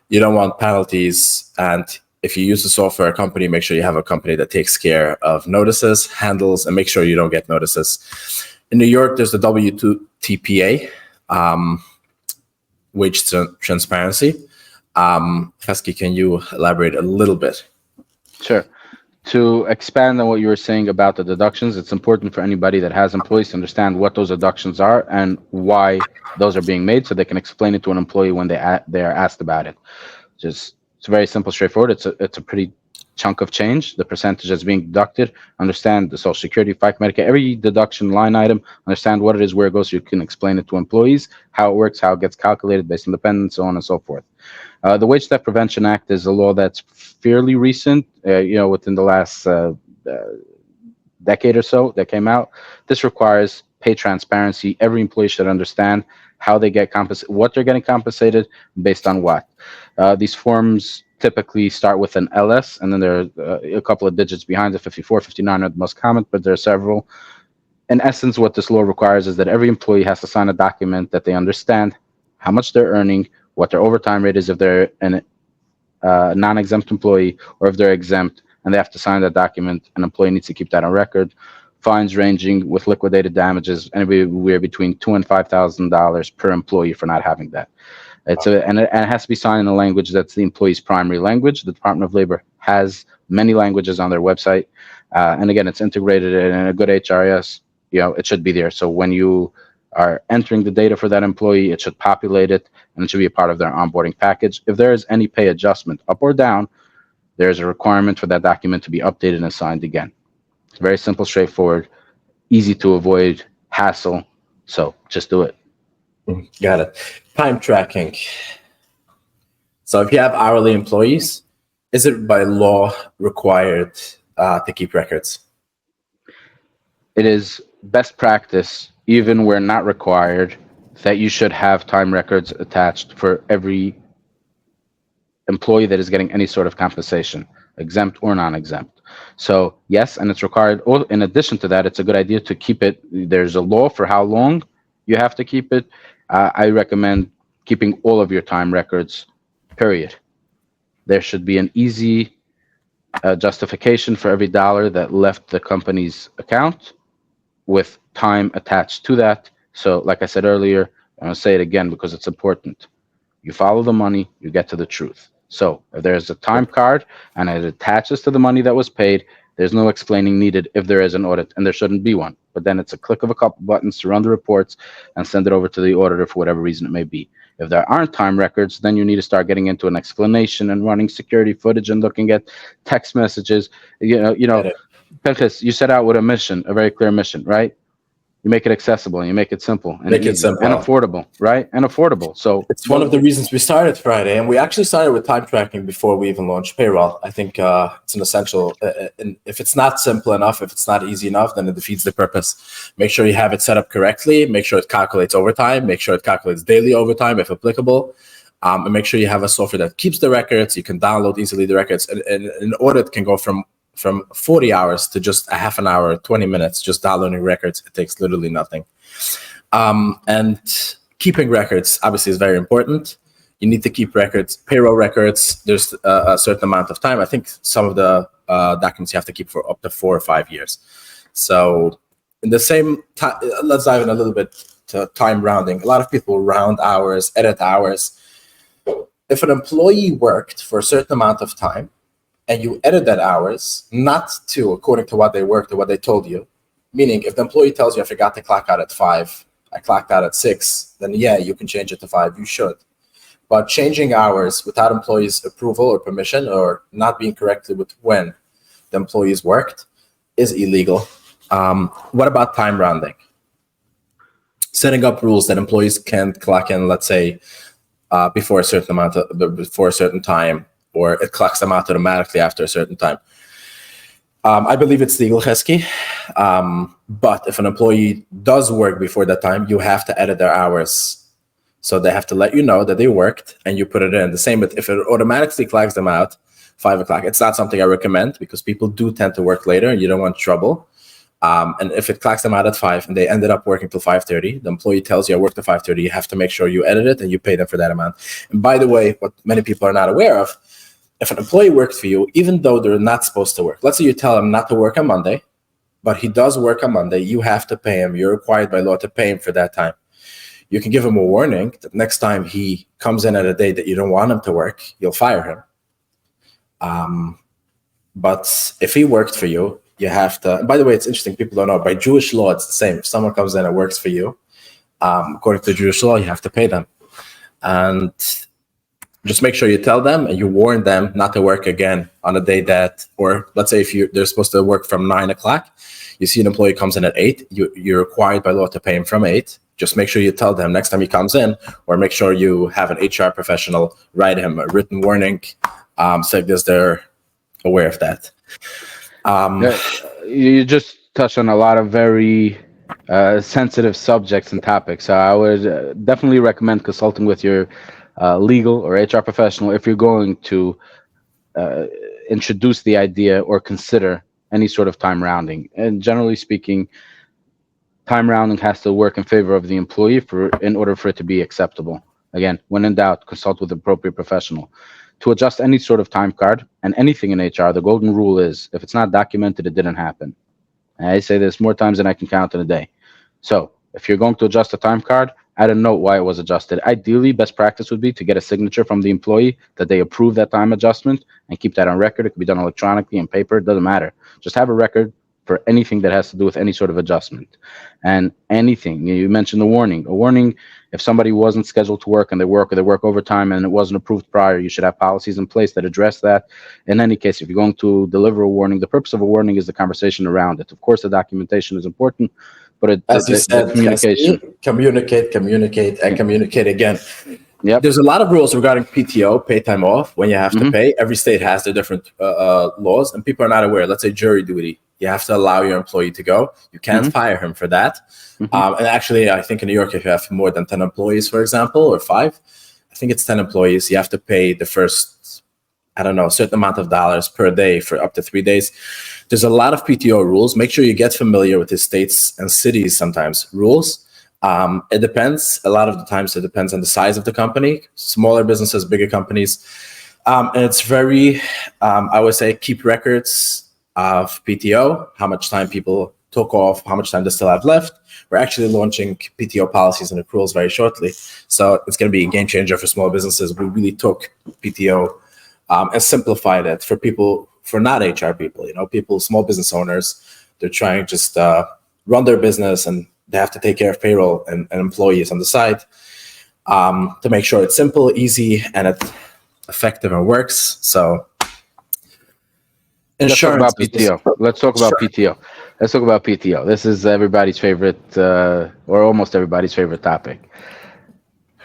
B: You don't want penalties, and if you use a software company, make sure you have a company that takes care of notices, handles, and make sure you don't get notices. In New York, there's the W-2 TPA, wage transparency. Chesky, can you elaborate a little bit?
C: Sure. To expand on what you were saying about the deductions, it's important for anybody that has employees to understand what those deductions are and why those are being made, so they can explain it to an employee when they are asked about it. It's very simple, straightforward. It's a pretty chunk of change. The percentage that's being deducted, understand the Social Security, FICA, Medicare, every deduction line item, understand what it is, where it goes, so you can explain it to employees, how it works, how it gets calculated based on dependents, so on and so forth. The Wage Theft Prevention Act is a law that's fairly recent, within the last decade or so that came out. This requires pay transparency. Every employee should understand how they get compensated, what they're getting compensated, based on what. These forms typically start with an LS, and then there are a couple of digits behind it. 54, 59 are the most common, but there are several. In essence, what this law requires is that every employee has to sign a document that they understand how much they're earning, what their overtime rate is if they're a non-exempt employee, or if they're exempt, and they have to sign that document. An employee needs to keep that on record. Fines ranging with liquidated damages anywhere between $2,000 and $5,000 per employee for not having that. And it has to be signed in a language that's the employee's primary language. The Department of Labor has many languages on their website, and again, it's integrated in a good HRIS. It should be there. So when you are entering the data for that employee, it should populate it, and it should be a part of their onboarding package. If there is any pay adjustment up or down, there is a requirement for that document to be updated and signed again. It's very simple, straightforward, easy to avoid hassle. So just do it.
B: Got it. Time tracking. So if you have hourly employees, is it by law required to keep records?
C: It is best practice, even where not required, that you should have time records attached for every employee that is getting any sort of compensation, exempt or non-exempt. So yes, and it's required. In addition to that, it's a good idea to keep it. There's a law for how long you have to keep it. I recommend keeping all of your time records, period. There should be an easy justification for every dollar that left the company's account with time attached to that. So like I said earlier, I'm going to say it again because it's important. You follow the money, you get to the truth. So if there's a time card and it attaches to the money that was paid, there's no explaining needed if there is an audit, and there shouldn't be one. But then it's a click of a couple buttons to run the reports and send it over to the auditor for whatever reason it may be. If there aren't time records, then you need to start getting into an explanation and running security footage and looking at text messages. Pincus, you set out with a mission, a very clear mission, right? You make it accessible and you make it simple and affordable, right? And affordable. So
B: it's one of the reasons we started Friday, and we actually started with time tracking before we even launched payroll. I think it's an essential. And if it's not simple enough, if it's not easy enough, then it defeats the purpose. Make sure you have it set up correctly. Make sure it calculates overtime. Make sure it calculates daily overtime if applicable. And make sure you have a software that keeps the records. You can download easily the records. And an audit can go from 40 hours to just a half an hour, 20 minutes, just downloading records. It takes literally nothing. And keeping records obviously is very important. You need to keep records, payroll records. There's a certain amount of time. I think some of the documents you have to keep for up to 4 or 5 years. So in the same time, let's dive in a little bit to time rounding. A lot of people round hours, edit hours. If an employee worked for a certain amount of time, and you edit that hours, not to according to what they worked or what they told you, meaning if the employee tells you, I forgot to clock out at 5, I clocked out at 6, then yeah, you can change it to 5, you should. But changing hours without employee's approval or permission, or not being correctly with when the employees worked, is illegal. What about time rounding? Setting up rules that employees can't clock in, let's say, before a certain time, or it clocks them out automatically after a certain time. I believe it's legal, Chesky. But if an employee does work before that time, you have to edit their hours. So they have to let you know that they worked, and you put it in. The same with if it automatically clocks them out 5 o'clock. It's not something I recommend because people do tend to work later and you don't want trouble. And if it clocks them out at 5 and they ended up working till 5:30, the employee tells you I worked till 5:30, you have to make sure you edit it and you pay them for that amount. And by the way, what many people are not aware of, if an employee works for you, even though they're not supposed to work, let's say you tell him not to work on Monday, but he does work on Monday, you have to pay him. You're required by law to pay him for that time. You can give him a warning that next time he comes in at a day that you don't want him to work, you'll fire him. But if he worked for you, you have to, by the way, it's interesting, people don't know, by Jewish law, it's the same. If someone comes in and works for you, according to Jewish law, you have to pay them. And just make sure you tell them and you warn them not to work again on a day that, or let's say if they're supposed to work from 9 o'clock, you see an employee comes in at 8, you're required by law to pay him from 8. Just make sure you tell them next time he comes in, or make sure you have an HR professional write him a written warning, so because they're aware of that.
C: You just touched on a lot of very sensitive subjects and topics. So I would definitely recommend consulting with your legal or HR professional if you're going to introduce the idea or consider any sort of time rounding. And generally speaking, time rounding has to work in favor of the employee in order for it to be acceptable. Again, when in doubt, consult with the appropriate professional. To adjust any sort of time card and anything in HR, the golden rule is if it's not documented, it didn't happen. And I say this more times than I can count in a day. So if you're going to adjust a time card, add a note why it was adjusted. Ideally, best practice would be to get a signature from the employee that they approve that time adjustment and keep that on record. It can be done electronically, in paper, it doesn't matter. Just have a record for anything that has to do with any sort of adjustment. And anything, you mentioned the warning. A warning, if somebody wasn't scheduled to work and they work overtime and it wasn't approved prior, you should have policies in place that address that. In any case, if you're going to deliver a warning, the purpose of a warning is the conversation around it. Of course, the documentation is important, but
B: as you said, communication, communicate again.
C: Yep.
B: There's a lot of rules regarding PTO, pay time off, when you have to pay. Every state has their different laws, and people are not aware. Let's say jury duty. You have to allow your employee to go. You can't fire him for that. And actually, I think in New York, if you have more than 10 employees, for example, or 5, I think it's 10 employees, you have to pay the first, I don't know, a certain amount of dollars per day for up to 3 days. There's a lot of PTO rules. Make sure you get familiar with the states and cities sometimes rules. It depends. A lot of the times it depends on the size of the company, smaller businesses, bigger companies. And it's very, I would say, keep records of PTO, how much time people took off, how much time they still have left. We're actually launching PTO policies and accruals very shortly. So it's going to be a game changer for small businesses. We really took PTO and simplified it for people, for not HR people, people, small business owners. They're trying to just run their business, and they have to take care of payroll and employees on the side to make sure it's simple, easy, and it's effective and works. So
C: let's talk about PTO. Let's talk about PTO. Let's talk about PTO. This is everybody's favorite, or almost everybody's favorite topic.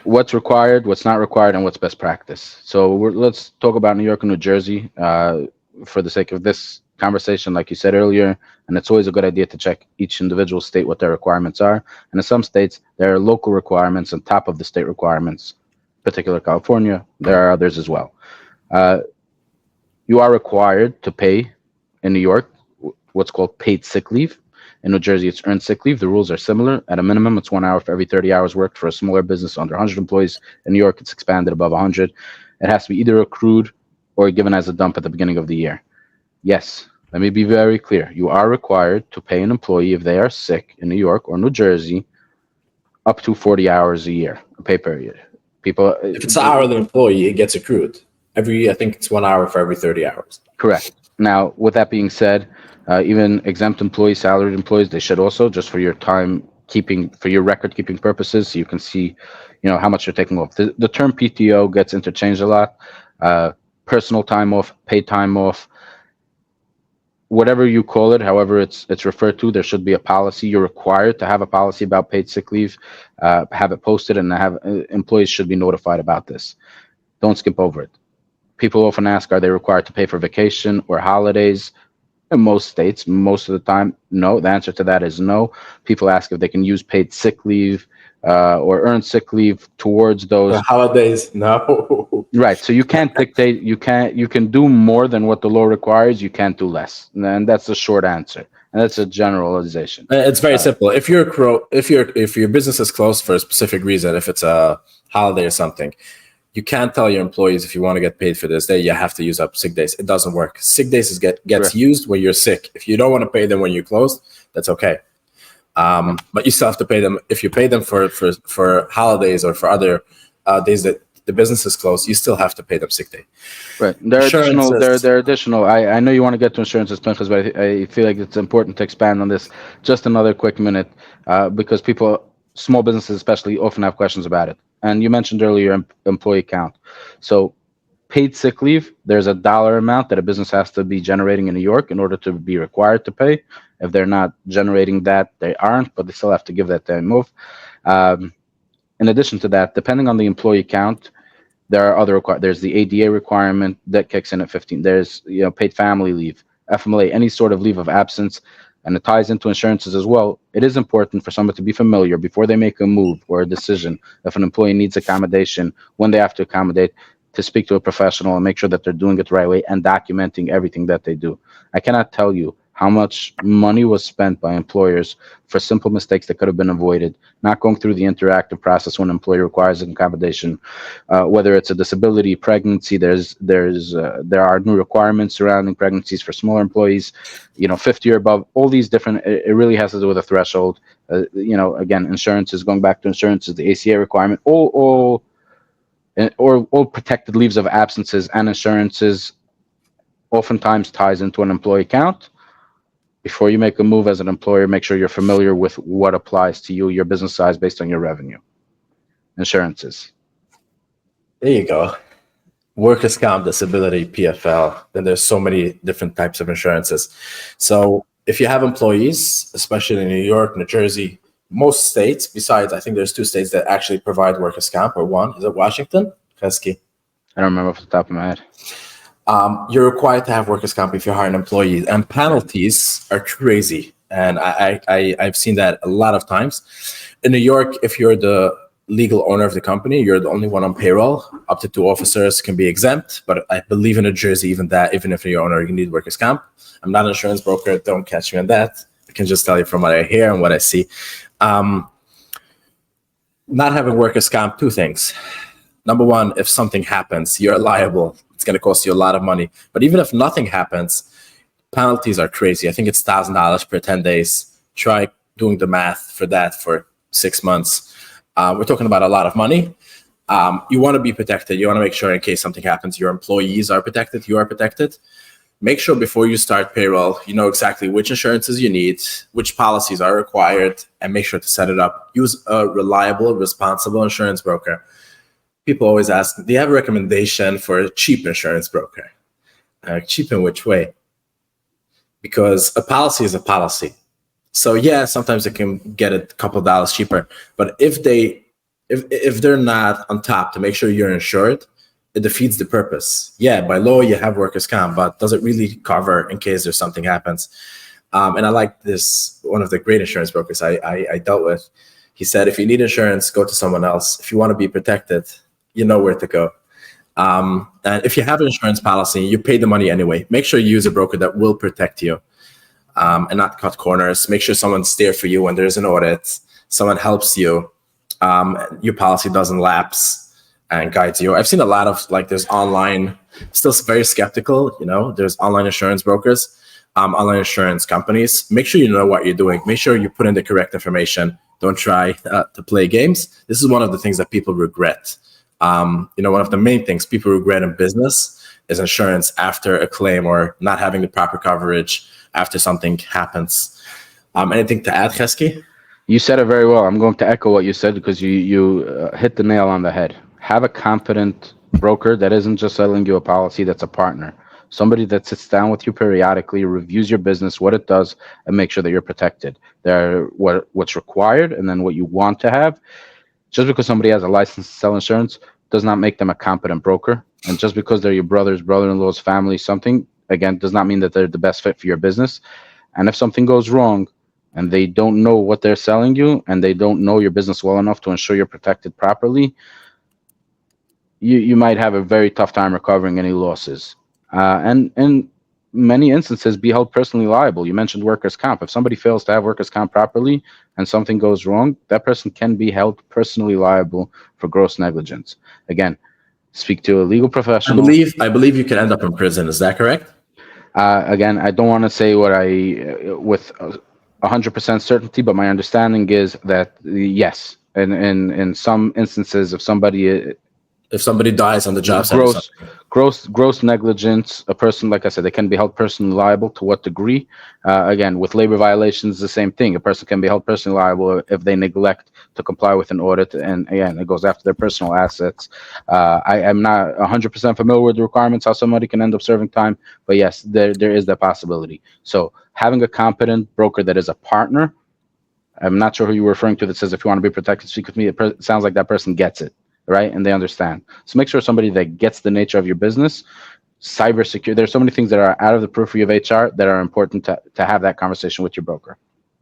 C: What's required, what's not required, and what's best practice. So let's talk about New York and New Jersey for the sake of this conversation, like you said earlier. And it's always a good idea to check each individual state what their requirements are. And in some states, there are local requirements on top of the state requirements, particular California. There are others as well. You are required to pay in New York what's called paid sick leave. In New Jersey, it's earned sick leave. The rules are similar. At a minimum, it's 1 hour for every 30 hours worked for a smaller business under 100 employees. In New York, it's expanded above 100. It has to be either accrued or given as a dump at the beginning of the year. Yes, let me be very clear. You are required to pay an employee if they are sick in New York or New Jersey up to 40 hours a year, a pay period. People,
B: if it's an hourly employee, it gets accrued. I think it's 1 hour for every 30 hours.
C: Correct. Now, with that being said, even exempt employees, salaried employees, they should also, just for your time keeping, for your record keeping purposes, so you can see, how much you're taking off. The term PTO gets interchanged a lot. Personal time off, paid time off, whatever you call it, however it's referred to, there should be a policy. You're required to have a policy about paid sick leave, have it posted, and have employees should be notified about this. Don't skip over it. People often ask, are they required to pay for vacation or holidays? In most states, most of the time, no. The answer to that is no. People ask if they can use paid sick leave or earn sick leave towards those
B: holidays. No.
C: Right. So you can't dictate. You can do more than what the law requires. You can't do less. And that's the short answer. And that's a generalization.
B: It's very simple. If your business is closed for a specific reason, if it's a holiday or something, you can't tell your employees, if you want to get paid for this day, you have to use up sick days. It doesn't work. Sick days gets used when you're sick. If you don't want to pay them when you're closed, that's okay. But you still have to pay them. If you pay them for holidays or for other days that the business is closed, you still have to pay them sick day.
C: Right. There are additional. I know you want to get to insurances, Pincus, but I feel like it's important to expand on this. Just another quick minute, because small businesses especially, often have questions about it. And you mentioned earlier employee count. So paid sick leave, there's a dollar amount that a business has to be generating in New York in order to be required to pay. If they're not generating that, they aren't, but they still have to give that time off. In addition to that, depending on the employee count, there are other there's the ADA requirement that kicks in at 15. There's paid family leave, FMLA, any sort of leave of absence, and it ties into insurances as well. It is important for someone to be familiar before they make a move or a decision. If an employee needs accommodation, when they have to accommodate, to speak to a professional and make sure that they're doing it the right way and documenting everything that they do. I cannot tell you how much money was spent by employers for simple mistakes that could have been avoided, not going through the interactive process when an employee requires an accommodation, whether it's a disability, pregnancy. There are new requirements surrounding pregnancies for smaller employees, 50 or above. All these different. It really has to do with a threshold. Again, insurances. Going back to insurances, the ACA requirement. All protected leaves of absences and insurances oftentimes ties into an employee count. Before you make a move as an employer, make sure you're familiar with what applies to you, your business size based on your revenue. Insurances.
B: There you go. Workers' comp, disability, PFL. Then there's so many different types of insurances. So if you have employees, especially in New York, New Jersey, most states, besides, I think there's 2 states that actually provide workers' comp, or one. Is it Washington? Chesky?
C: I don't remember off the top of my head.
B: You're required to have workers' comp if you hire an employee, and penalties are crazy. And I've seen that a lot of times. In New York, if you're the legal owner of the company, you're the only one on payroll. Up to 2 officers can be exempt, but I believe in New Jersey, even if you're owner, you need workers' comp. I'm not an insurance broker. Don't catch me on that. I can just tell you from what I hear and what I see. Not having workers' comp, 2 things. Number one, if something happens, you're liable. It's going to cost you a lot of money. But even if nothing happens, penalties are crazy. I think it's $1,000 per 10 days. Try doing the math for that for 6 months. We're talking about a lot of money. You want to be protected. You want to make sure in case something happens, your employees are protected, you are protected. Make sure before you start payroll, you know exactly which insurances you need, which policies are required, and make sure to set it up. Use a reliable, responsible insurance broker. People always ask, do you have a recommendation for a cheap insurance broker? Cheap in which way? Because a policy is a policy. So yeah, sometimes they can get a couple of dollars cheaper, but if they're not on top to make sure you're insured, it defeats the purpose. Yeah, by law you have workers' comp, but does it really cover in case there's something happens? And I like this, one of the great insurance brokers I dealt with. He said, if you need insurance, go to someone else. If you want to be protected, you know where to go. And if you have an insurance policy, you pay the money anyway. Make sure you use a broker that will protect you and not cut corners. Make sure someone's there for you when there's an audit. Someone helps you. Your policy doesn't lapse and guides you. I've seen a lot of there's online, still very skeptical, there's online insurance brokers, online insurance companies. Make sure you know what you're doing. Make sure you put in the correct information. Don't try to play games. This is one of the things that people regret. One of the main things people regret in business is insurance after a claim or not having the proper coverage after something happens. Anything to add, Chesky?
C: You said it very well. I'm going to echo what you said because you hit the nail on the head. Have a competent broker that isn't just selling you a policy, that's a partner. Somebody that sits down with you periodically, reviews your business, what it does, and make sure that you're protected. They're what's required and then what you want to have. Just because somebody has a license to sell insurance does not make them a competent broker. And just because they're your brother's, brother-in-law's, family, something, again, does not mean that they're the best fit for your business. And if something goes wrong and they don't know what they're selling you and they don't know your business well enough to ensure you're protected properly, you might have a very tough time recovering any losses. And in many instances, be held personally liable. You mentioned workers' comp. If somebody fails to have workers' comp properly and something goes wrong, that person can be held personally liable for gross negligence. Again, speak to a legal professional.
B: I believe you can end up in prison. Is that correct?
C: Again, I don't want to say what with 100% certainty, but my understanding is that yes, in some instances, if somebody dies on the job site, gross negligence, a person, like I said, they can be held personally liable. To what degree? Again, with labor violations, the same thing. A person can be held personally liable if they neglect to comply with an audit, and again, it goes after their personal assets. I am not 100% familiar with the requirements, how somebody can end up serving time, but yes, there is that possibility. So having a competent broker that is a partner, I'm not sure who you were referring to that says, if you want to be protected, speak with me. It sounds like that person gets it. Right? And they understand. So make sure somebody that gets the nature of your business, cybersecurity. There's so many things that are out of the periphery of HR that are important to have that conversation with your broker.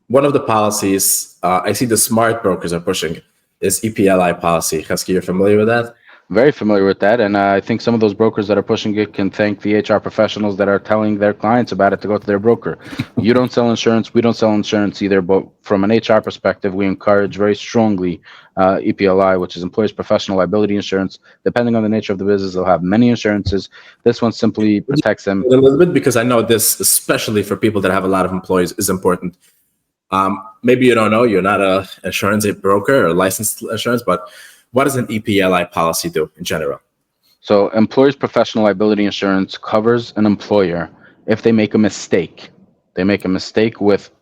B: One of the policies I see the smart brokers are pushing is EPLI policy. Chesky, you're familiar with that?
C: Very familiar with that. And I think some of those brokers that are pushing it can thank the HR professionals that are telling their clients about it to go to their broker. You don't sell insurance. We don't sell insurance either. But from an HR perspective, we encourage very strongly EPLI, which is Employers Professional Liability Insurance. Depending on the nature of the business, they'll have many insurances. This one simply protects them.
B: A little bit, because I know this, especially for people that have a lot of employees, is important. Maybe you don't know, you're not an insurance broker or licensed insurance, but what does an EPLI policy do in general?
C: So Employers Professional Liability Insurance covers an employer if they make a mistake. They make a mistake with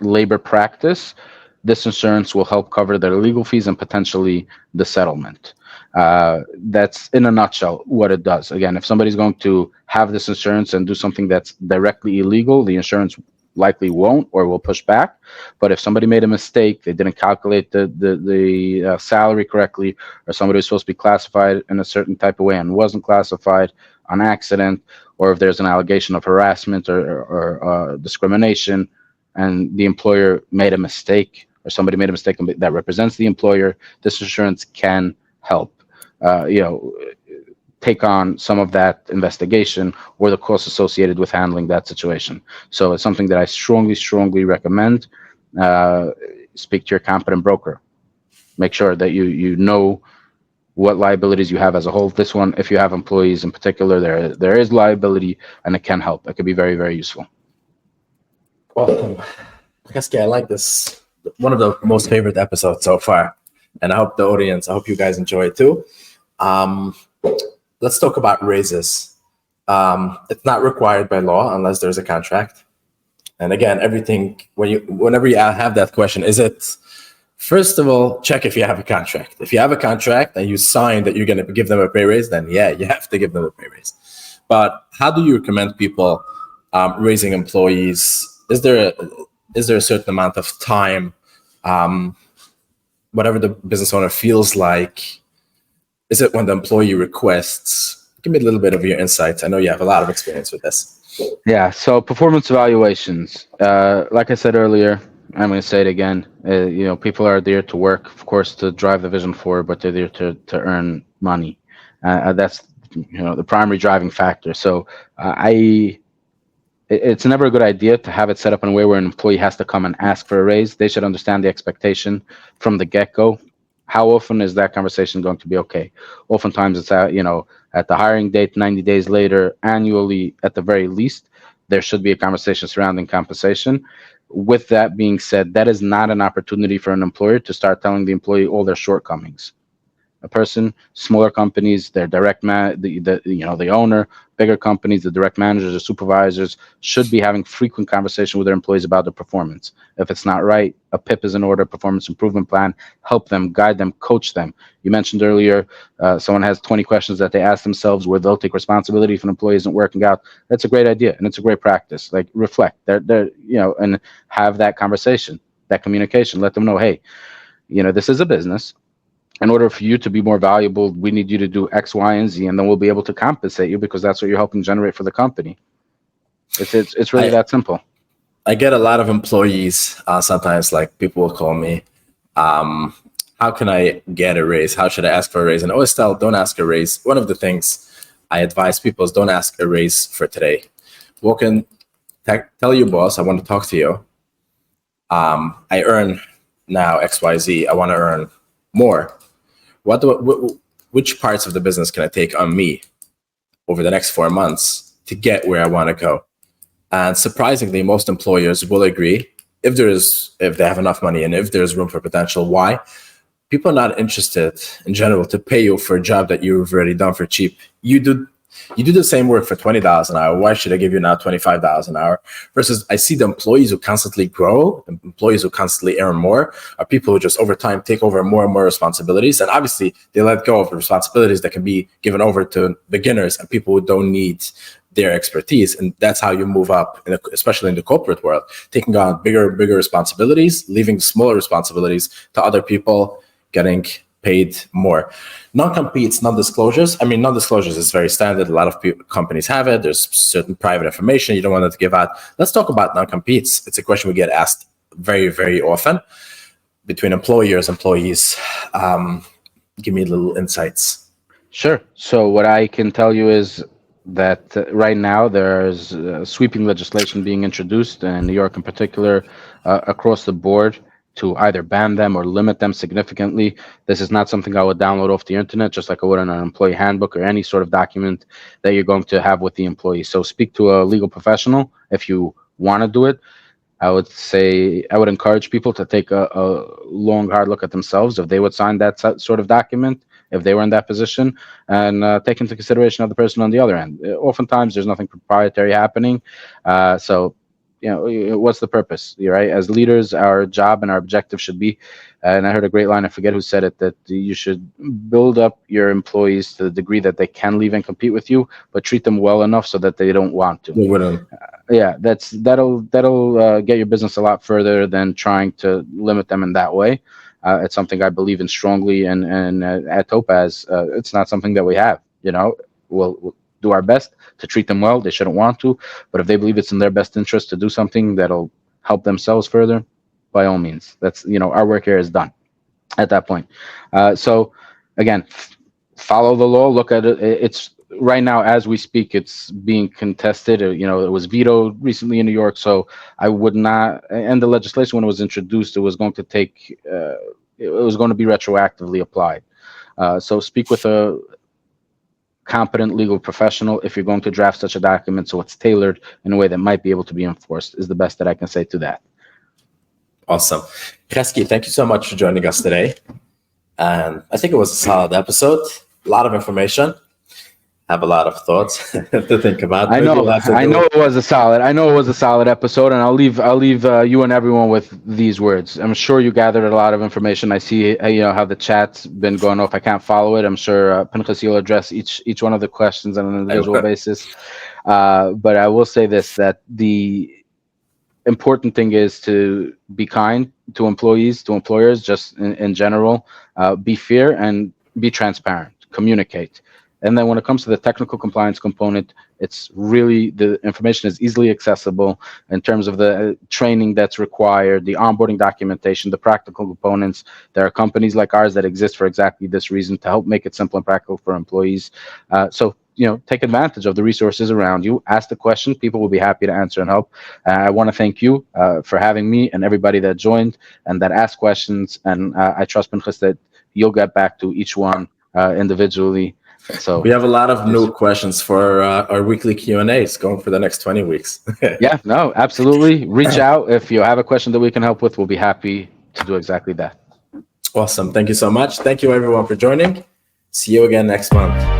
C: labor practice. This insurance will help cover their legal fees and potentially the settlement. That's in a nutshell what it does. Again, if somebody's going to have this insurance and do something that's directly illegal, the insurance likely won't or will push back. But if somebody made a mistake, they didn't calculate the salary correctly, or somebody was supposed to be classified in a certain type of way and wasn't classified on accident, or if there's an allegation of harassment or discrimination and the employer made a mistake or somebody made a mistake that represents the employer, this insurance can help, take on some of that investigation or the costs associated with handling that situation. So it's something that I strongly recommend. Speak to your competent broker. Make sure that you know what liabilities you have as a whole. This one, if you have employees in particular, there is liability, and it can help. It could be very useful.
B: Well, Chesky, I like this. One of the most favorite episodes so far, and I hope you guys enjoy it too. Let's talk about raises. It's not required by law unless there's a contract. And again, whenever you have that question, is it, first of all, check if you have a contract. If you have a contract and you sign that you're going to give them a pay raise, then yeah, you have to give them a pay raise. But how do you recommend people raising employees? Is there a certain amount of time, whatever the business owner feels like? Is it when the employee requests? Give me a little bit of your insights. I know you have a lot of experience with this.
C: Yeah, so performance evaluations. Like I said earlier, I'm going to say it again. People are there to work, of course, to drive the vision forward, but they're there to earn money. That's the primary driving factor. So it's never a good idea to have it set up in a way where an employee has to come and ask for a raise. They should understand the expectation from the get-go. How often is that conversation going to be okay? Oftentimes it's at the hiring date, 90 days later, annually at the very least, there should be a conversation surrounding compensation. With that being said, that is not an opportunity for an employer to start telling the employee all their shortcomings. A person, smaller companies, their direct the owner, bigger companies, the direct managers or supervisors should be having frequent conversation with their employees about their performance. If it's not right, a PIP is in order, performance improvement plan, help them, guide them, coach them. You mentioned earlier, someone has 20 questions that they ask themselves where they'll take responsibility if an employee isn't working out. That's a great idea, and it's a great practice. Like, reflect, and have that conversation, that communication. Let them know, hey, this is a business. In order for you to be more valuable, we need you to do X, Y, and Z, and then we'll be able to compensate you because that's what you're helping generate for the company. It's really that simple.
B: I get a lot of employees, sometimes, like, people will call me, how can I get a raise? How should I ask for a raise? And I always tell, don't ask a raise. One of the things I advise people is don't ask a raise for today. Walk in, tell your boss, I want to talk to you. I earn now XYZ. I want to earn more. Which parts of the business can I take on me over the next 4 months to get where I want to go? And surprisingly, most employers will agree if they have enough money and if there's room for potential. Why? People are not interested in general to pay you for a job that you've already done for cheap. You do the same work for $20 an hour. Why should I give you now $25 an hour? Versus, I see the employees who constantly grow, employees who constantly earn more, are people who just over time take over more and more responsibilities. And obviously, they let go of the responsibilities that can be given over to beginners and people who don't need their expertise. And that's how you move up, especially in the corporate world, taking on bigger and bigger responsibilities, leaving smaller responsibilities to other people, getting paid more. Non-competes, non-disclosures. I mean, non-disclosures is very standard. A lot of companies have it. There's certain private information you don't want them to give out. Let's talk about non-competes. It's a question we get asked very, very often between employers, employees. Give me a little insights.
C: Sure. So what I can tell you is that right now there's sweeping legislation being introduced in New York in particular, across the board, to either ban them or limit them significantly. This is not something I would download off the internet, just like I would in an employee handbook or any sort of document that you're going to have with the employee. So speak to a legal professional if you want to do it. I would encourage people to take a long, hard look at themselves if they would sign that sort of document, if they were in that position, and take into consideration of the person on the other end. Oftentimes, there's nothing proprietary happening. What's the purpose, right? As leaders, our job and our objective should be, and I heard a great line, I forget who said it, that you should build up your employees to the degree that they can leave and compete with you, but treat them well enough so that they don't want to. That'll get your business a lot further than trying to limit them in that way. It's something I believe in strongly, and at Topaz, it's not something that we have. We'll do our best to treat them well. They shouldn't want to, but if they believe it's in their best interest to do something that'll help themselves further, by all means. That's, our work here is done at that point. So again, follow the law, look at it. It's right now, as we speak, it's being contested. It was vetoed recently in New York. So I would not, and the legislation, when it was introduced, it was going to take, it was going to be retroactively applied. So speak with a competent legal professional if you're going to draft such a document, so it's tailored in a way that might be able to be enforced, is the best that I can say to that.
B: Awesome. Chesky, thank you so much for joining us today. And I think it was a solid episode. A lot of information. Have a lot of thoughts to think about.
C: I know it was a solid episode, and I'll leave you and everyone with these words. I'm sure you gathered a lot of information. I see how the chat's been going off. I can't follow it. I'm sure Pincus, you'll address each one of the questions on an individual basis. But I will say this, that the important thing is to be kind to employees, to employers, just in general. Be fair and be transparent. Communicate. And then when it comes to the technical compliance component, it's really, the information is easily accessible in terms of the training that's required, the onboarding documentation, the practical components. There are companies like ours that exist for exactly this reason, to help make it simple and practical for employees. So take advantage of the resources around you. Ask the question. People will be happy to answer and help. I want to thank you for having me, and everybody that joined and that asked questions. And I trust, Pincus, that you'll get back to each one individually. So
B: we have a lot of new questions for our weekly Q&As going for the next 20 weeks.
C: Yeah, no, absolutely. Reach out if you have a question that we can help with. We'll be happy to do exactly that.
B: Awesome. Thank you so much. Thank you, everyone, for joining. See you again next month.